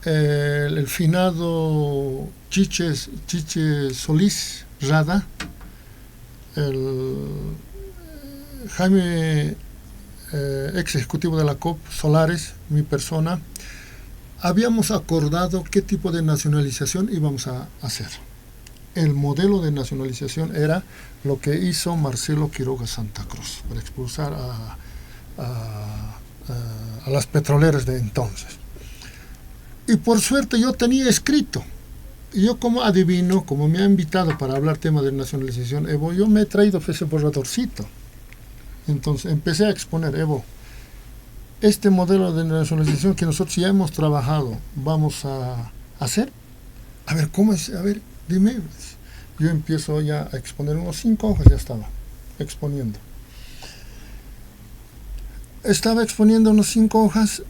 el finado Chiche Solís Rada, el Jaime, ex ejecutivo de la COP, Solares, mi persona, habíamos acordado qué tipo de nacionalización íbamos a hacer. El modelo de nacionalización era lo que hizo Marcelo Quiroga Santa Cruz para expulsar a las petroleras de entonces. Y por suerte yo tenía escrito. Y yo como adivino, como me ha invitado para hablar tema de nacionalización Evo, yo me he traído ese borradorcito. Entonces empecé a exponer, Evo, este modelo de nacionalización que nosotros ya hemos trabajado, vamos a hacer. A ver, ¿cómo es? A ver, dime. Yo empiezo ya a exponer unos 5 hojas, ya estaba exponiendo. Estaba exponiendo unos 5 hojas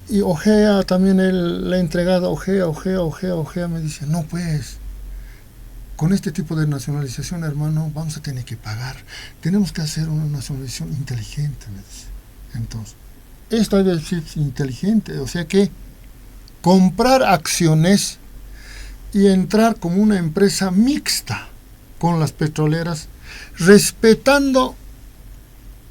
y Ojea también él le ha entregado, Ojea, me dice, no pues, con este tipo de nacionalización, hermano, vamos a tener que pagar. Tenemos que hacer una nacionalización inteligente, me dice. Entonces, esto debe ser inteligente, o sea que comprar acciones y entrar como una empresa mixta con las petroleras, respetando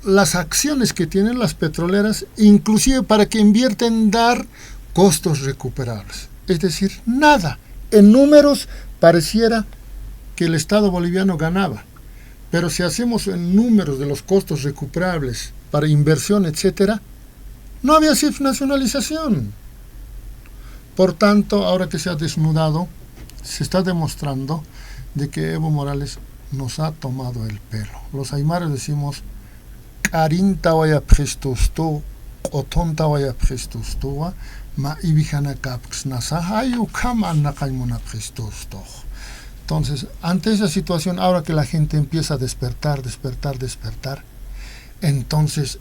las acciones que tienen las petroleras, inclusive para que invierten dar costos recuperables. Es decir, nada. En números pareciera que el Estado boliviano ganaba, pero si hacemos en números de los costos recuperables para inversión, etcétera, no había nacionalización. Por tanto, ahora que se ha desnudado, se está demostrando de que Evo Morales nos ha tomado el pelo. Los aymaras decimos, Karinta vaya prestosto, otonta vaya prestostoa, ma ibijana kapxnasa, ayu kama nakaimuna prestosto. Entonces, ante esa situación, ahora que la gente empieza a despertar, entonces,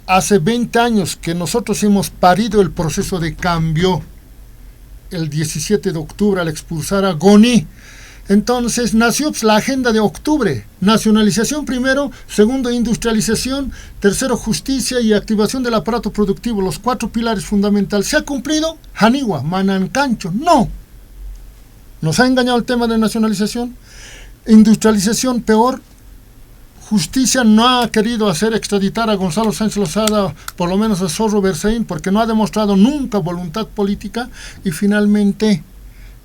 hace 20 años que nosotros hemos parido el proceso de cambio, el 17 de octubre al expulsar a Goni. Entonces nació la agenda de octubre, nacionalización primero, segundo industrialización, tercero justicia y activación del aparato productivo, los 4 pilares fundamentales. ¿Se ha cumplido? Janiwa, Manancancho, no. Nos ha engañado el tema de nacionalización, industrialización peor, justicia no ha querido hacer extraditar a Gonzalo Sánchez Lozada, por lo menos a Zorro Berzaín, porque no ha demostrado nunca voluntad política, y finalmente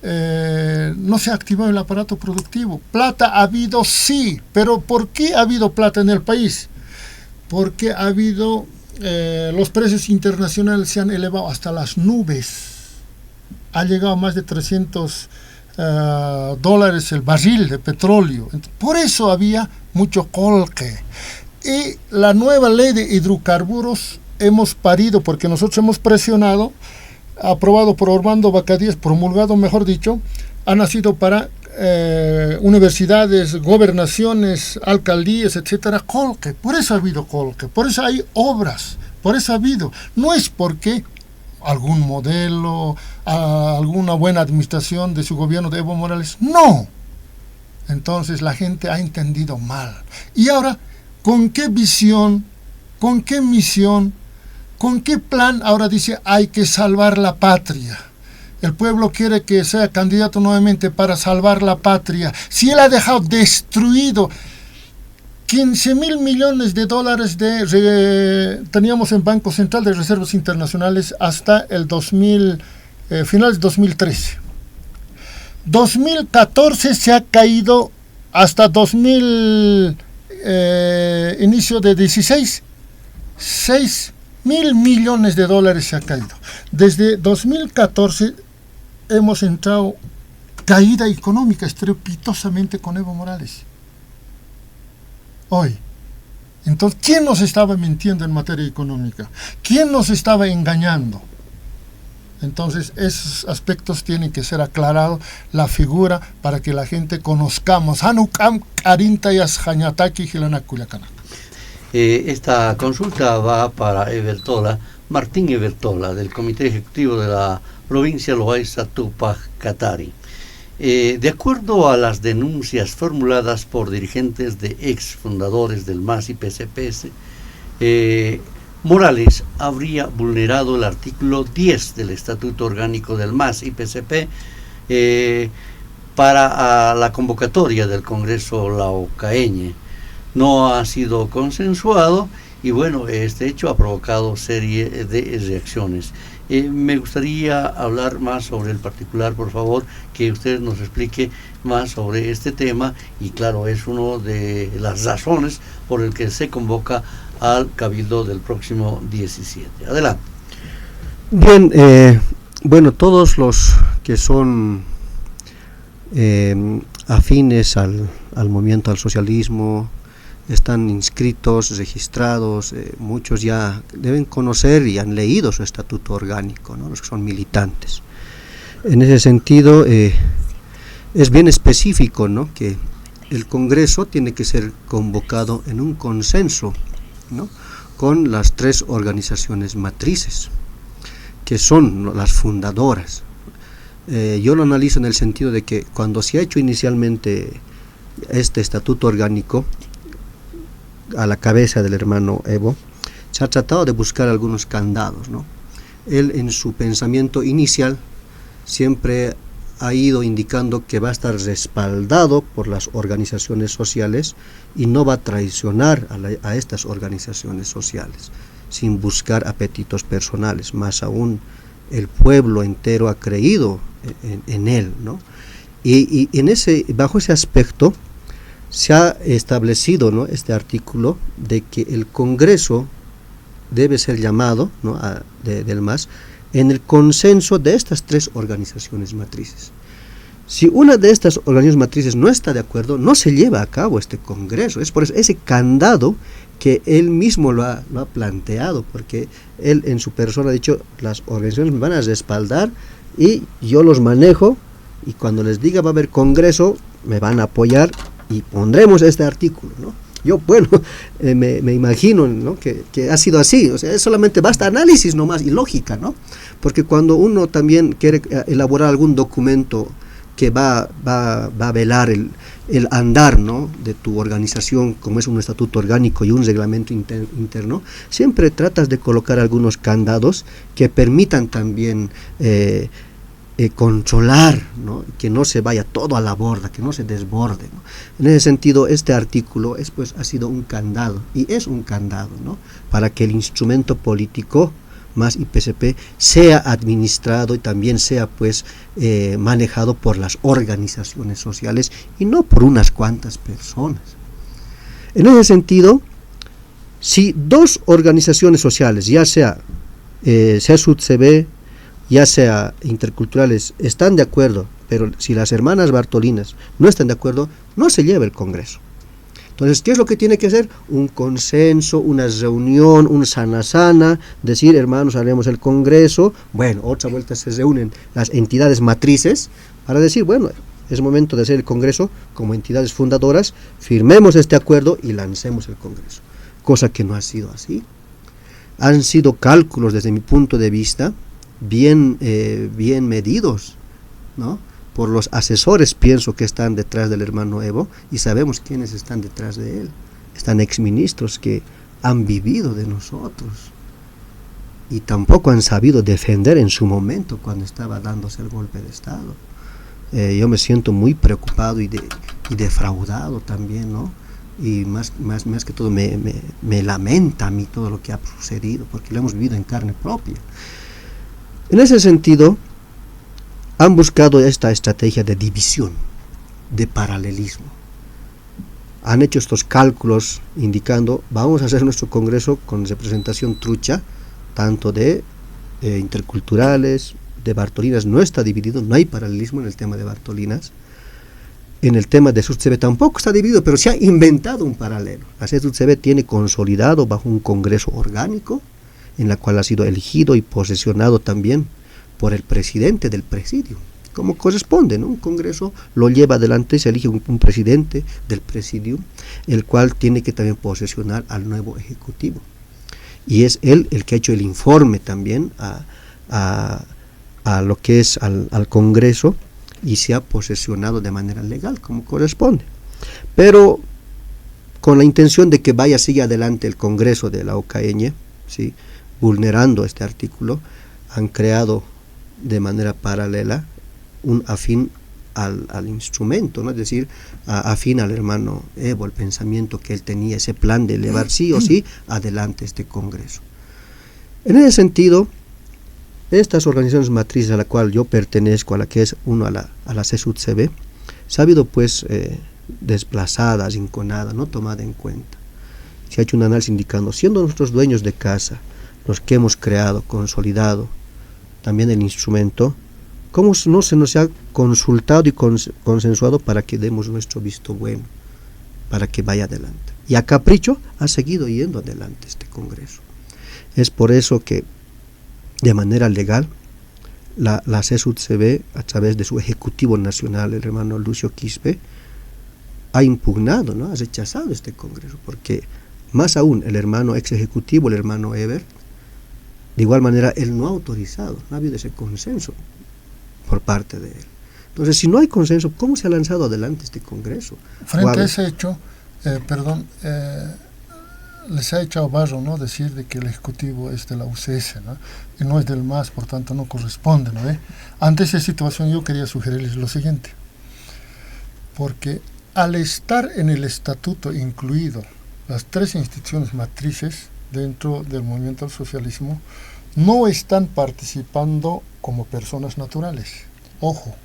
no se ha activado el aparato productivo. Plata ha habido, sí, pero ¿por qué ha habido plata en el país? Porque ha habido, los precios internacionales se han elevado hasta las nubes, ha llegado a más de 300 dólares el barril de petróleo. Por eso había mucho colque. Y la nueva ley de hidrocarburos hemos parido, porque nosotros hemos presionado, aprobado por Orlando Bacadíes, promulgado mejor dicho, ha nacido para universidades, gobernaciones, alcaldías, etcétera, colque. Por eso ha habido colque, por eso hay obras, por eso ha habido. No es porque algún modelo, alguna buena administración de su gobierno de Evo Morales, no. Entonces la gente ha entendido mal. Y ahora, ¿con qué visión, con qué misión, con qué plan ahora dice hay que salvar la patria? El pueblo quiere que sea candidato nuevamente para salvar la patria. Si él ha dejado destruido 15.000 millones de dólares teníamos en Banco Central de Reservas Internacionales hasta el finales de 2013. 2014 se ha caído hasta inicio de 16, 6.000 millones de dólares se ha caído. Desde 2014 hemos entrado caída económica estrepitosamente con Evo Morales. Hoy. Entonces, ¿quién nos estaba mintiendo en materia económica? ¿Quién nos estaba engañando? Entonces, esos aspectos tienen que ser aclarados, la figura, para que la gente conozcamos. Esta consulta va para Martín Evertola, del Comité Ejecutivo de la provincia Loaiza Tupac Katari. De acuerdo a las denuncias formuladas por dirigentes de ex fundadores del MAS y PCPS, Morales habría vulnerado el artículo 10 del Estatuto Orgánico del MAS y PCP para la convocatoria del Congreso Laucaeñe. No ha sido consensuado y bueno, este hecho ha provocado serie de reacciones. Me gustaría hablar más sobre el particular, por favor, que usted nos explique más sobre este tema y claro, es una de las razones por el que se convoca al Cabildo del próximo 17. Adelante. Bien, bueno, todos los que son afines al movimiento al socialismo, están inscritos, registrados, muchos ya deben conocer y han leído su estatuto orgánico, ¿no? Los que son militantes. En ese sentido, es bien específico, ¿no? Que el Congreso tiene que ser convocado en un consenso, ¿no? Con las 3 organizaciones matrices, que son, ¿no?, las fundadoras. Yo lo analizo en el sentido de que cuando se ha hecho inicialmente este estatuto orgánico, a la cabeza del hermano Evo, se ha tratado de buscar algunos candados, ¿no? Él en su pensamiento inicial siempre ha ido indicando que va a estar respaldado por las organizaciones sociales y no va a traicionar a estas organizaciones sociales, sin buscar apetitos personales. Más aún, el pueblo entero ha creído en él, ¿no? Y bajo ese aspecto, se ha establecido, ¿no?, este artículo de que el Congreso debe ser llamado, ¿no?, del MAS en el consenso de estas 3 organizaciones matrices. Si una de estas organizaciones matrices no está de acuerdo, no se lleva a cabo este Congreso. Es por eso ese candado que él mismo lo ha planteado, porque él en su persona ha dicho, las organizaciones me van a respaldar y yo los manejo, y cuando les diga va a haber Congreso, me van a apoyar y pondremos este artículo, ¿no? Yo, bueno, me imagino, ¿no?, que ha sido así. O sea, solamente basta análisis nomás y lógica, ¿no? Porque cuando uno también quiere elaborar algún documento que va a velar el andar, ¿no?, de tu organización, como es un estatuto orgánico y un reglamento interno, siempre tratas de colocar algunos candados que permitan también controlar, ¿no?, que no se vaya todo a la borda, que no se desborde, ¿no? En ese sentido, este artículo ha sido un candado, y es un candado, ¿no?, para que el instrumento político MAS y PCP sea administrado y también sea pues manejado por las organizaciones sociales y no por unas cuantas personas. En ese sentido, si 2 organizaciones sociales, ya sea SUTCB, ya sea interculturales, están de acuerdo, pero si las hermanas Bartolinas no están de acuerdo, no se lleva el Congreso. Entonces, ¿qué es lo que tiene que hacer? Un consenso, una reunión, un sana, decir, hermanos, haremos el Congreso. Bueno, otra vuelta se reúnen las entidades matrices para decir, bueno, es momento de hacer el Congreso como entidades fundadoras, firmemos este acuerdo y lancemos el Congreso. Cosa que no ha sido así. Han sido cálculos, desde mi punto de vista, bien medidos, ¿no?, por los asesores, pienso, que están detrás del hermano Evo, y sabemos quiénes están detrás de él. Están exministros que han vivido de nosotros y tampoco han sabido defender en su momento cuando estaba dándose el golpe de Estado. Yo me siento muy preocupado y defraudado también, ¿no? Y más que todo me lamenta a mí todo lo que ha sucedido, porque lo hemos vivido en carne propia. En ese sentido, han buscado esta estrategia de división, de paralelismo. Han hecho estos cálculos indicando, vamos a hacer nuestro congreso con representación trucha, tanto de interculturales, de Bartolinas. No está dividido, no hay paralelismo en el tema de Bartolinas. En el tema de SUTCB tampoco está dividido, pero se ha inventado un paralelo. La SUTCB tiene consolidado bajo un congreso orgánico, en la cual ha sido elegido y posesionado también por el presidente del presidio, como corresponde, ¿no? Un congreso lo lleva adelante, se elige un presidente del presidio, el cual tiene que también posesionar al nuevo ejecutivo. Y es él el que ha hecho el informe también a lo que es al Congreso, y se ha posesionado de manera legal como corresponde, pero con la intención de que siga adelante el Congreso de la OCAEñe, ¿sí? Vulnerando este artículo, han creado de manera paralela un afín al instrumento, ¿no? Es decir, afín al hermano Evo, el pensamiento que él tenía, ese plan de elevar sí o sí adelante este Congreso. En ese sentido, estas organizaciones matrices a la cual yo pertenezco, a la que es uno a la CSUTCB, se ha habido pues desplazada, arrinconada, no tomada en cuenta. Se ha hecho un análisis indicando, siendo nosotros dueños de casa, los que hemos creado, consolidado también el instrumento, ¿cómo no se nos ha consultado y consensuado para que demos nuestro visto bueno, para que vaya adelante? Y a capricho ha seguido yendo adelante este Congreso. Es por eso que de manera legal la CSUTCB, a través de su Ejecutivo Nacional, el hermano Lucio Quispe, ha impugnado, ¿no? Ha rechazado este Congreso, porque más aún el hermano ex ejecutivo, el hermano Eber, de igual manera él no ha autorizado, no ha habido ese consenso por parte de él. Entonces, si no hay consenso, ¿cómo se ha lanzado adelante este Congreso? Frente a ese hecho, les ha echado barro, ¿no? Decir de que el Ejecutivo es de la UCS, ¿no? Y no es del MAS, por tanto no corresponde, ¿no? Ante esa situación yo quería sugerirles lo siguiente, porque al estar en el estatuto incluido las tres instituciones matrices dentro del movimiento al socialismo, no están participando como personas naturales, ojo,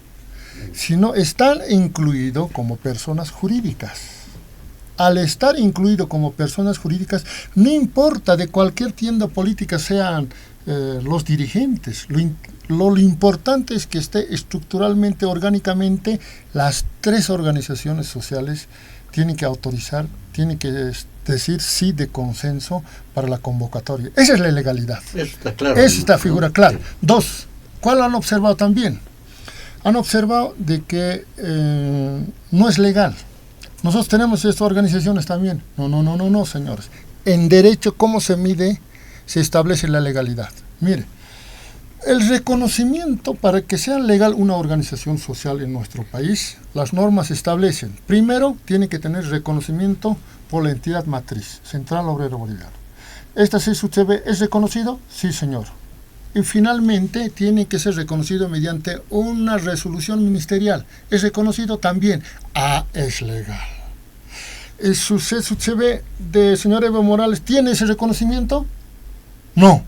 sino están incluidos como personas jurídicas. Al estar incluido como personas jurídicas, no importa de cualquier tienda política sean los dirigentes, lo importante es que esté estructuralmente, orgánicamente, las tres organizaciones sociales tienen que autorizar, tienen que decir sí de consenso para la convocatoria. Esa es la legalidad. Eso está claro. Esa está figura clara. Dos, ¿cuál han observado también? Han observado de que no es legal. Nosotros tenemos estas organizaciones también. No, señores. En derecho, ¿cómo se mide? Se establece la legalidad. Mire, el reconocimiento para que sea legal una organización social en nuestro país, las normas establecen, primero, tiene que tener reconocimiento por la entidad matriz, Central Obrero Boliviano. ¿Esta CSUTCB es reconocido? Sí, señor. Y finalmente tiene que ser reconocido mediante una resolución ministerial. ¿Es reconocido? También. Es legal. ¿Su CSUTCB de señor Evo Morales tiene ese reconocimiento? No.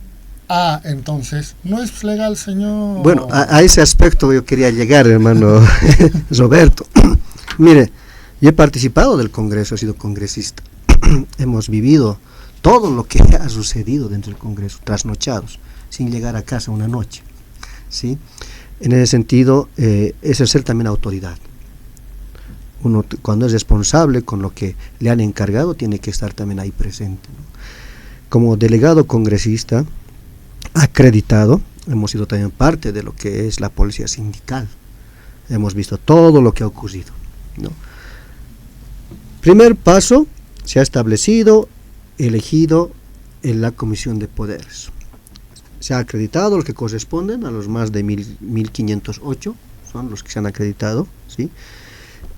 Entonces, no es legal, señor. Bueno, a ese aspecto yo quería llegar, hermano Roberto. Mire, yo he participado del Congreso, he sido congresista. Hemos vivido todo lo que ha sucedido dentro del Congreso, trasnochados, sin llegar a casa una noche, ¿sí? En ese sentido, ejercer también autoridad. Uno, cuando es responsable con lo que le han encargado, tiene que estar también ahí presente, ¿no? Como delegado congresista acreditado, hemos sido también parte de lo que es la policía sindical. Hemos visto todo lo que ha ocurrido, ¿no? Primer paso, se ha establecido, elegido en la Comisión de Poderes. Se ha acreditado lo que corresponden a los más de 1508 son los que se han acreditado, ¿sí?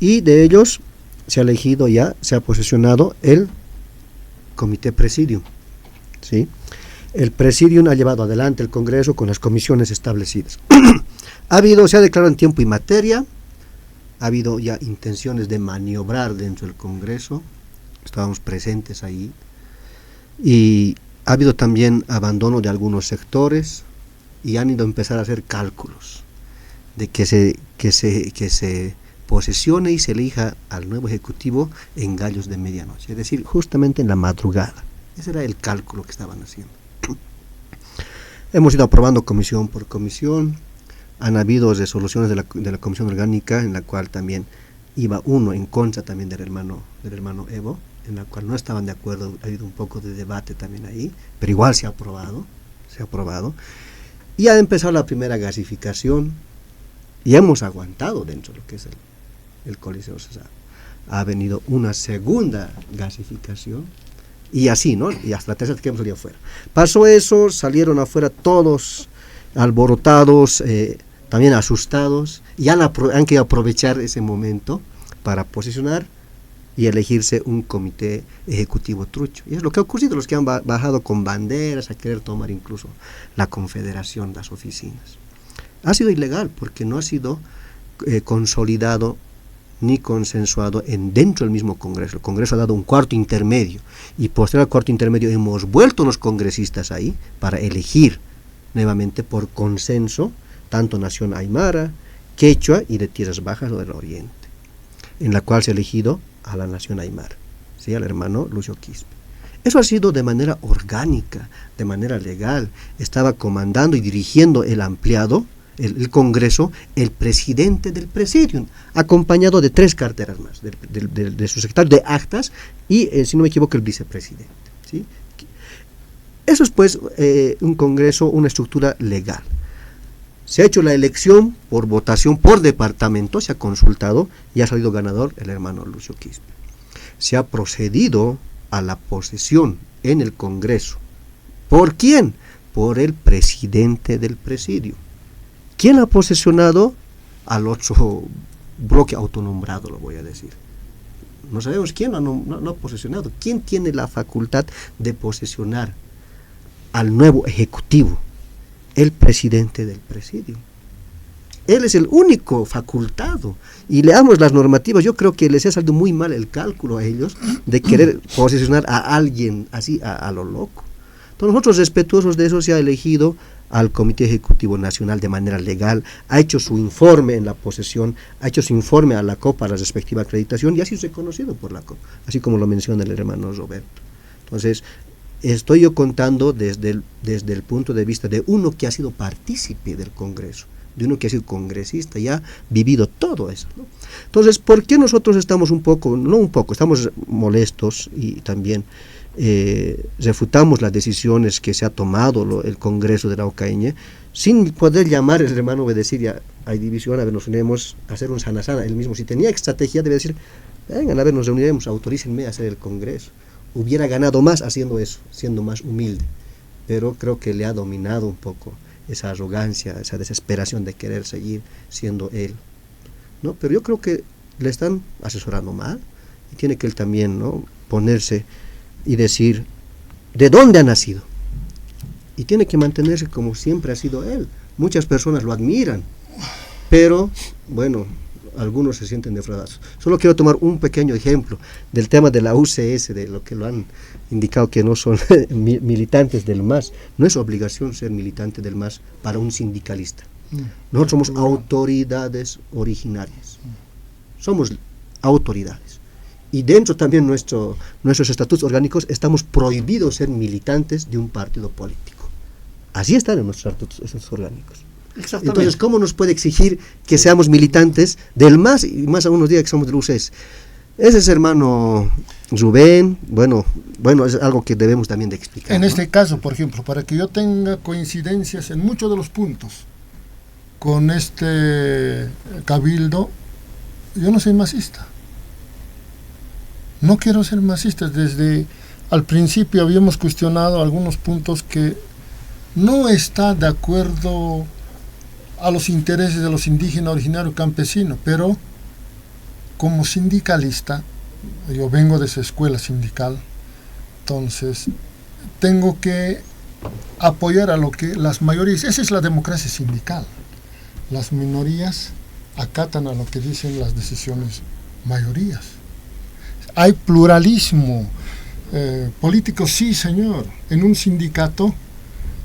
Y de ellos se ha elegido ya, se ha posesionado el Comité Presidium, ¿sí? El Presidium ha llevado adelante el Congreso con las comisiones establecidas. Se ha declarado en tiempo y materia, ha habido ya intenciones de maniobrar dentro del Congreso, estábamos presentes ahí, y ha habido también abandono de algunos sectores, y han ido a empezar a hacer cálculos de que se posesione y se elija al nuevo Ejecutivo en gallos de medianoche, es decir, justamente en la madrugada. Ese era el cálculo que estaban haciendo. Hemos ido aprobando comisión por comisión, han habido resoluciones de la Comisión Orgánica, en la cual también iba uno en contra también del hermano Evo, en la cual no estaban de acuerdo, ha habido un poco de debate también ahí, pero igual se ha aprobado, y ha empezado la primera gasificación, y hemos aguantado dentro de lo que es el Coliseo Cesar. Ha venido una segunda gasificación, y así, ¿no? Y hasta la tercera que hemos salido afuera. Pasó eso, salieron afuera todos alborotados, también asustados, y han querido aprovechar ese momento para posicionar y elegirse un comité ejecutivo trucho. Y es lo que ha ocurrido, los que han bajado con banderas a querer tomar incluso la confederación, las oficinas. Ha sido ilegal porque no ha sido consolidado ni consensuado dentro del mismo Congreso. El Congreso ha dado un cuarto intermedio, y posterior al cuarto intermedio hemos vuelto los congresistas ahí para elegir nuevamente por consenso tanto nación aymara, quechua y de tierras bajas o del oriente, en la cual se ha elegido a la nación aymara, ¿sí? Al hermano Lucio Quispe. Eso ha sido de manera orgánica, de manera legal. Estaba comandando y dirigiendo el ampliado, el Congreso, el presidente del Presidium, acompañado de 3 carteras más, de su secretario de actas y, si no me equivoco, el vicepresidente, ¿sí? Eso es pues un Congreso, una estructura legal. Se ha hecho la elección por votación por departamento, se ha consultado y ha salido ganador el hermano Lucio Quispe. Se ha procedido a la posesión en el Congreso. ¿Por quién? Por el presidente del Presidio. ¿Quién ha posesionado al otro bloque autonombrado, lo voy a decir? No sabemos quién no ha posesionado. ¿Quién tiene la facultad de posesionar al nuevo Ejecutivo? El presidente del Presidio. Él es el único facultado. Y leamos las normativas. Yo creo que les ha salido muy mal el cálculo a ellos de querer posesionar a alguien así a lo loco. Entonces nosotros, respetuosos de eso, se ha elegido al Comité Ejecutivo Nacional de manera legal, ha hecho su informe en la posesión, ha hecho su informe a la COP, a la respectiva acreditación, y ha sido reconocido por la COP, así como lo menciona el hermano Roberto. Entonces, estoy yo contando desde el punto de vista de uno que ha sido partícipe del Congreso, de uno que ha sido congresista y ha vivido todo eso, ¿no? Entonces, ¿por qué nosotros estamos estamos molestos y también refutamos las decisiones que se ha tomado el Congreso de la Ocaña, sin poder llamar al hermano y decir, ya hay división, a ver, nos uniremos a hacer un sana? Él mismo, si tenía estrategia, debe decir, vengan, a ver, nos reuniremos, autorícenme a hacer el Congreso. Hubiera ganado más haciendo eso, siendo más humilde, pero creo que le ha dominado un poco esa arrogancia, esa desesperación de querer seguir siendo él, ¿no? Pero yo creo que le están asesorando mal, y tiene que él también, ¿no?, ponerse y decir de dónde ha nacido, y tiene que mantenerse como siempre ha sido él. Muchas personas lo admiran, pero bueno, algunos se sienten defraudados. Solo quiero tomar un pequeño ejemplo del tema de la UCS, de lo que lo han indicado que no son militantes del MAS. No es obligación ser militante del MAS para un sindicalista. Nosotros somos autoridades originarias, somos autoridades, y dentro también nuestros estatutos orgánicos estamos prohibidos ser militantes de un partido político. Así están en nuestros estatutos orgánicos. Entonces, ¿cómo nos puede exigir que seamos militantes del MAS, y más aún nos diga que somos del UCS? Ese es hermano Rubén, bueno, es algo que debemos también de explicar. En este caso, por ejemplo, para que yo tenga coincidencias en muchos de los puntos con este cabildo, yo no soy masista. No quiero ser masista. Desde al principio habíamos cuestionado algunos puntos que no está de acuerdo a los intereses de los indígenas originarios campesinos, pero como sindicalista, yo vengo de esa escuela sindical, entonces tengo que apoyar a lo que las mayorías, esa es la democracia sindical, las minorías acatan a lo que dicen las decisiones mayorías. Hay pluralismo político, sí señor, en un sindicato,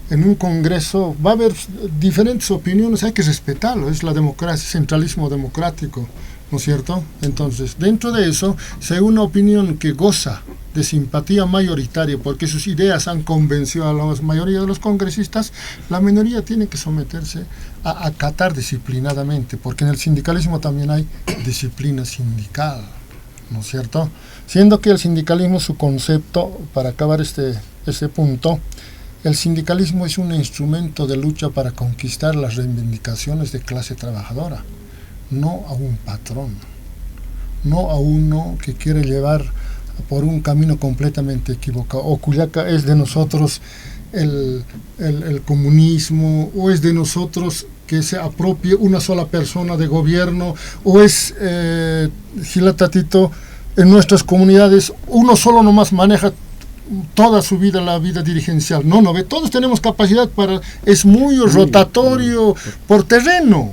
en un congreso va a haber diferentes opiniones, hay que respetarlo, es la democracia, centralismo democrático, ¿no es cierto? Entonces, dentro de eso, si hay una opinión que goza de simpatía mayoritaria porque sus ideas han convencido a la mayoría de los congresistas, la minoría tiene que someterse a acatar disciplinadamente, porque en el sindicalismo también hay disciplina sindical, ¿no es cierto? Siendo que el sindicalismo, su concepto, para acabar este punto, el sindicalismo es un instrumento de lucha para conquistar las reivindicaciones de clase trabajadora, no a un patrón, no a uno que quiere llevar por un camino completamente equivocado, o cuya es de nosotros el comunismo, o es de nosotros que se apropie una sola persona de gobierno, o es, Gilatatito, en nuestras comunidades uno solo nomás maneja toda su vida la vida dirigencial. No, todos tenemos capacidad para, es muy rotatorio por terreno,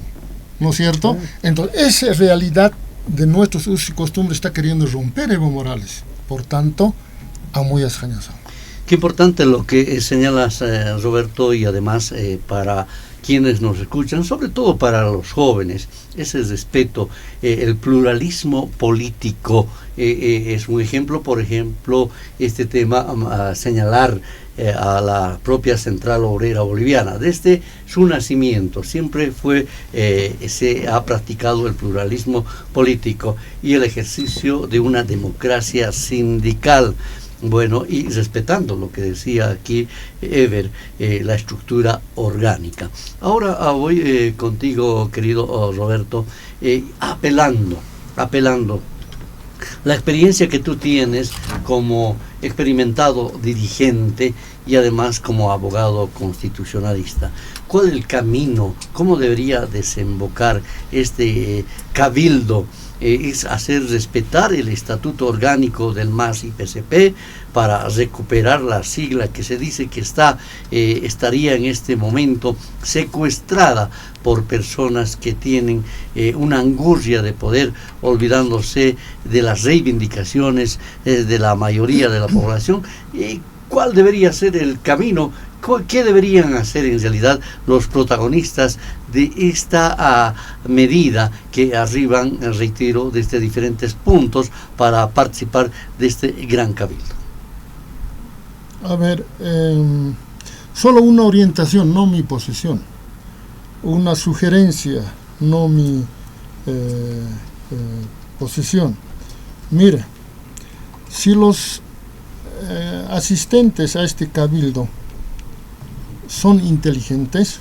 ¿no es cierto? Entonces, esa realidad de nuestros usos y costumbres está queriendo romper Evo Morales. Por tanto, a muy años. Qué importante lo que señalas, Roberto, y además para quienes nos escuchan, sobre todo para los jóvenes, ese respeto, el pluralismo político es un ejemplo. Por ejemplo, este tema, señalar a la propia Central Obrera Boliviana. Desde su nacimiento siempre se ha practicado el pluralismo político y el ejercicio de una democracia sindical. Bueno, y respetando lo que decía aquí Ever, la estructura orgánica. Ahora voy contigo, querido Roberto, apelando la experiencia que tú tienes como experimentado dirigente y además como abogado constitucionalista. ¿Cuál es el camino? ¿Cómo debería desembocar este cabildo? Es hacer respetar el estatuto orgánico del MAS y PCP para recuperar la sigla que se dice que estaría en este momento secuestrada por personas que tienen una angurria de poder, olvidándose de las reivindicaciones de la mayoría de la población. ¿Cuál debería ser el camino? ¿Qué deberían hacer en realidad los protagonistas de esta medida que arriban, reitero, desde diferentes puntos para participar de este gran cabildo? A ver, solo una orientación, no mi posición, una sugerencia, no mi posición. Mire, si los asistentes a este cabildo son inteligentes,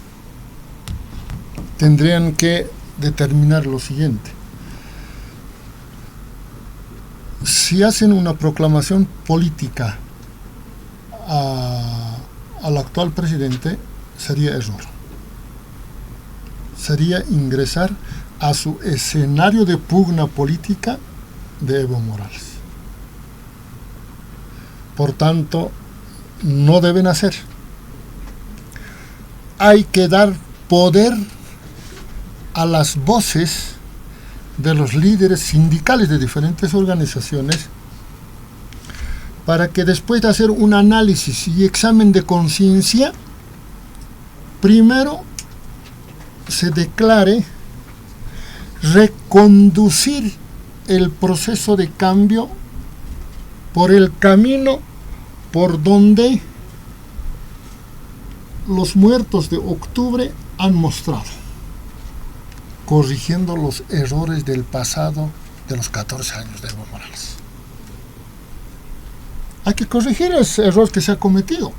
tendrían que determinar lo siguiente: si hacen una proclamación política al actual presidente, sería error, sería ingresar a su escenario de pugna política de Evo Morales. Por tanto, no deben hacer. Hay que dar poder a las voces de los líderes sindicales de diferentes organizaciones para que después de hacer un análisis y examen de conciencia, primero se declare reconducir el proceso de cambio por el camino por donde los muertos de octubre han mostrado, corrigiendo los errores del pasado de los 14 años de Evo Morales. Hay que corregir ese error que se ha cometido.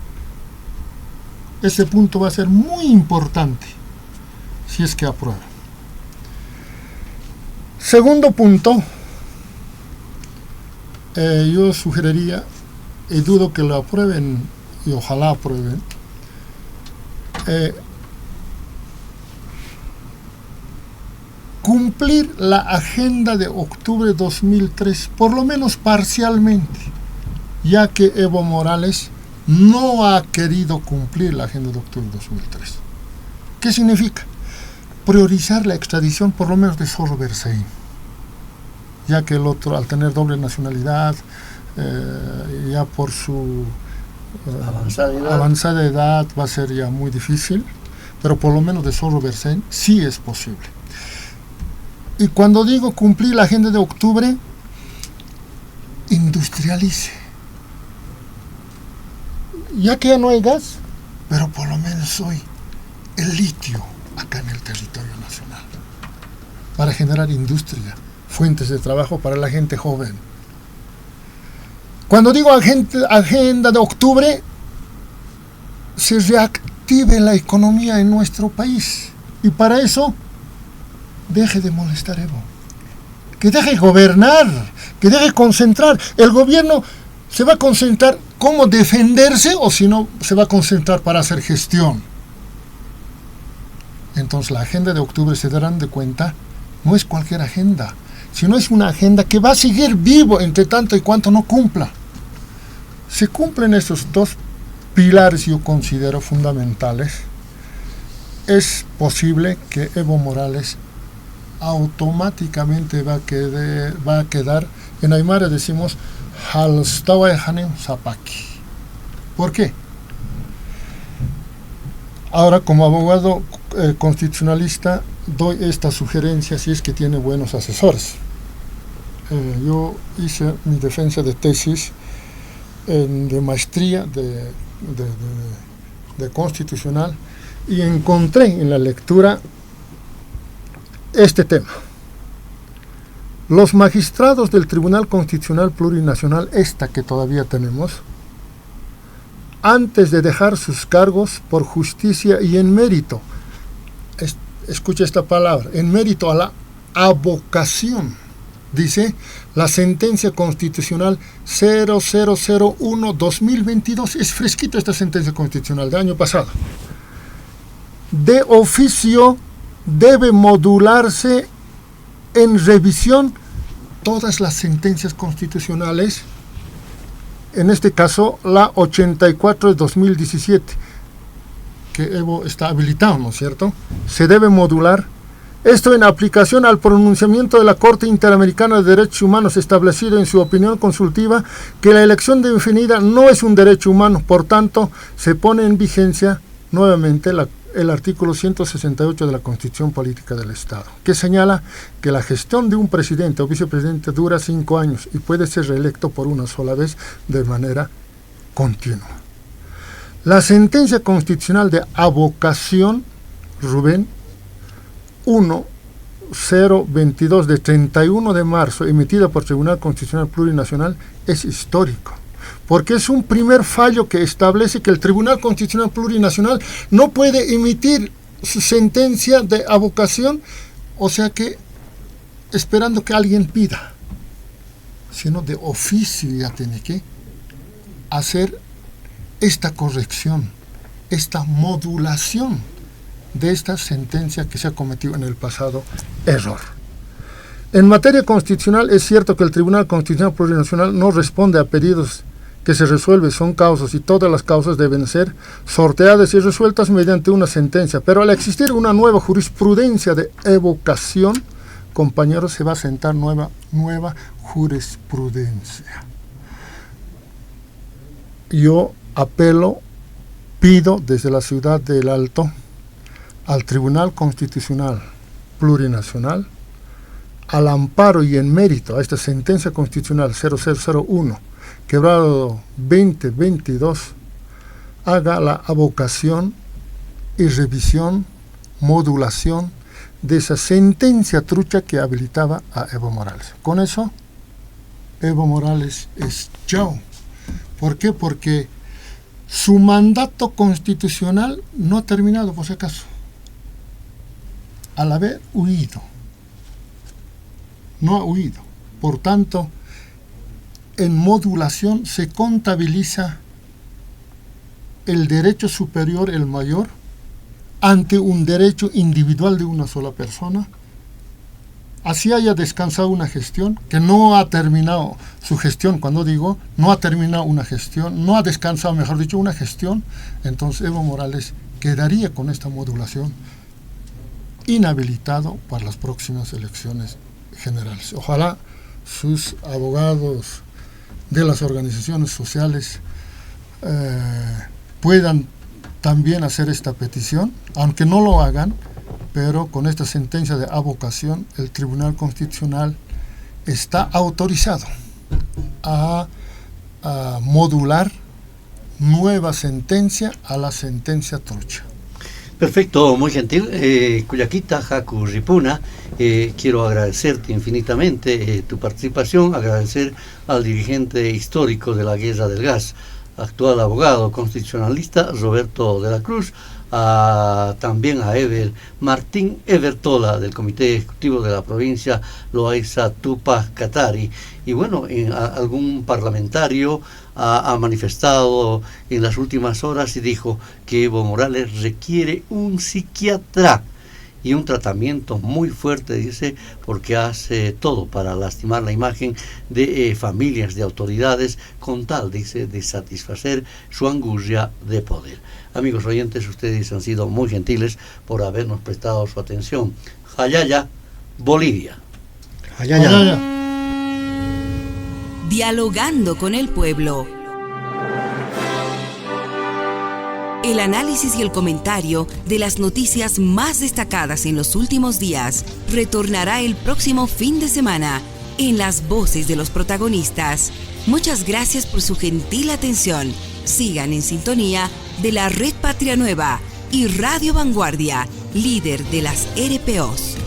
Ese punto va a ser muy importante si es que aprueban. Segundo punto, yo sugeriría, y dudo que lo aprueben, y ojalá aprueben, cumplir la agenda de octubre de 2003, por lo menos parcialmente, ya que Evo Morales no ha querido cumplir la agenda de octubre de 2003. ¿Qué significa? Priorizar la extradición por lo menos de Zorro Berzaín, ya que el otro, al tener doble nacionalidad, ya por su avanzada edad va a ser ya muy difícil, pero por lo menos de Zorro Berzaín sí es posible. Y cuando digo cumplir la agenda de octubre, industrialice. Ya que ya no hay gas, pero por lo menos hoy el litio acá en el territorio nacional, para generar industria, fuentes de trabajo para la gente joven. Cuando digo agenda de octubre, se reactive la economía en nuestro país. Y para eso, deje de molestar Evo. Que deje gobernar, que deje concentrar. El gobierno se va a concentrar cómo defenderse, o si no, se va a concentrar para hacer gestión. Entonces la agenda de octubre, se darán de cuenta, no es cualquier agenda, sino es una agenda que va a seguir vivo entre tanto y cuanto no cumpla. Se cumplen estos dos pilares, yo considero fundamentales, es posible que Evo Morales automáticamente va a quedar, en Aymara decimos, Halstawaehanem Zapaki. ¿Por qué? Ahora, como abogado constitucionalista, doy esta sugerencia si es que tiene buenos asesores. Yo hice mi defensa de tesis de maestría de constitucional y encontré en la lectura este tema. Los magistrados del Tribunal Constitucional Plurinacional, esta que todavía tenemos, antes de dejar sus cargos por justicia y en mérito, escucha esta palabra, en mérito a la avocación, dice la sentencia constitucional 0001-2022, es fresquita esta sentencia constitucional del año pasado, de oficio debe modularse en revisión todas las sentencias constitucionales, en este caso la 84 de 2017, que Evo está habilitado, ¿no es cierto? Se debe modular. Esto en aplicación al pronunciamiento de la Corte Interamericana de Derechos Humanos, establecido en su opinión consultiva que la elección definida no es un derecho humano. Por tanto, se pone en vigencia nuevamente el artículo 168 de la Constitución Política del Estado, que señala que la gestión de un presidente o vicepresidente dura 5 años y puede ser reelecto por una sola vez de manera continua. La sentencia constitucional de avocación, Rubén, 1022 de 31 de marzo, emitida por Tribunal Constitucional Plurinacional, es histórico, porque es un primer fallo que establece que el Tribunal Constitucional Plurinacional no puede emitir su sentencia de avocación, o sea que esperando que alguien pida, sino de oficio ya tiene que hacer esta corrección, esta modulación de esta sentencia que se ha cometido en el pasado error. En materia constitucional es cierto que el Tribunal Constitucional Plurinacional no responde a pedidos que se resuelven, son causas y todas las causas deben ser sorteadas y resueltas mediante una sentencia, pero al existir una nueva jurisprudencia de evocación, compañeros, se va a sentar nueva jurisprudencia. Yo pido desde la ciudad del Alto al Tribunal Constitucional Plurinacional, al amparo y en mérito a esta sentencia constitucional 0001, quebrado 2022, haga la avocación y revisión, modulación de esa sentencia trucha que habilitaba a Evo Morales. Con eso, Evo Morales es chao. ¿Por qué? Porque su mandato constitucional no ha terminado, por si acaso. Al haber huido, no ha huido. Por tanto, en modulación se contabiliza el derecho superior, el mayor, ante un derecho individual de una sola persona, así haya descansado una gestión, que no ha terminado su gestión, cuando digo no ha terminado una gestión, no ha descansado, mejor dicho, una gestión, entonces Evo Morales quedaría con esta modulación inhabilitado para las próximas elecciones generales. Ojalá sus abogados de las organizaciones sociales puedan también hacer esta petición, aunque no lo hagan, pero con esta sentencia de avocación el Tribunal Constitucional está autorizado a modular nueva sentencia a la sentencia trucha. Perfecto, muy gentil. Cuyaquita, Jacu Ripuna, quiero agradecerte infinitamente tu participación, agradecer al dirigente histórico de la Guerra del Gas, actual abogado constitucionalista Roberto de la Cruz, también a Martín Evertola del Comité Ejecutivo de la provincia Loaiza Tupac Katari. Y bueno, algún parlamentario ha manifestado en las últimas horas y dijo que Evo Morales requiere un psiquiatra y un tratamiento muy fuerte, dice, porque hace todo para lastimar la imagen de familias, de autoridades, con tal, dice, de satisfacer su angustia de poder. Amigos oyentes, ustedes han sido muy gentiles por habernos prestado su atención. Jayaya, Bolivia. Jayaya. Dialogando con el pueblo. El análisis y el comentario de las noticias más destacadas en los últimos días retornará el próximo fin de semana en las voces de los protagonistas. Muchas gracias por su gentil atención. Sigan en sintonía de la Red Patria Nueva y Radio Vanguardia, líder de las RPOs.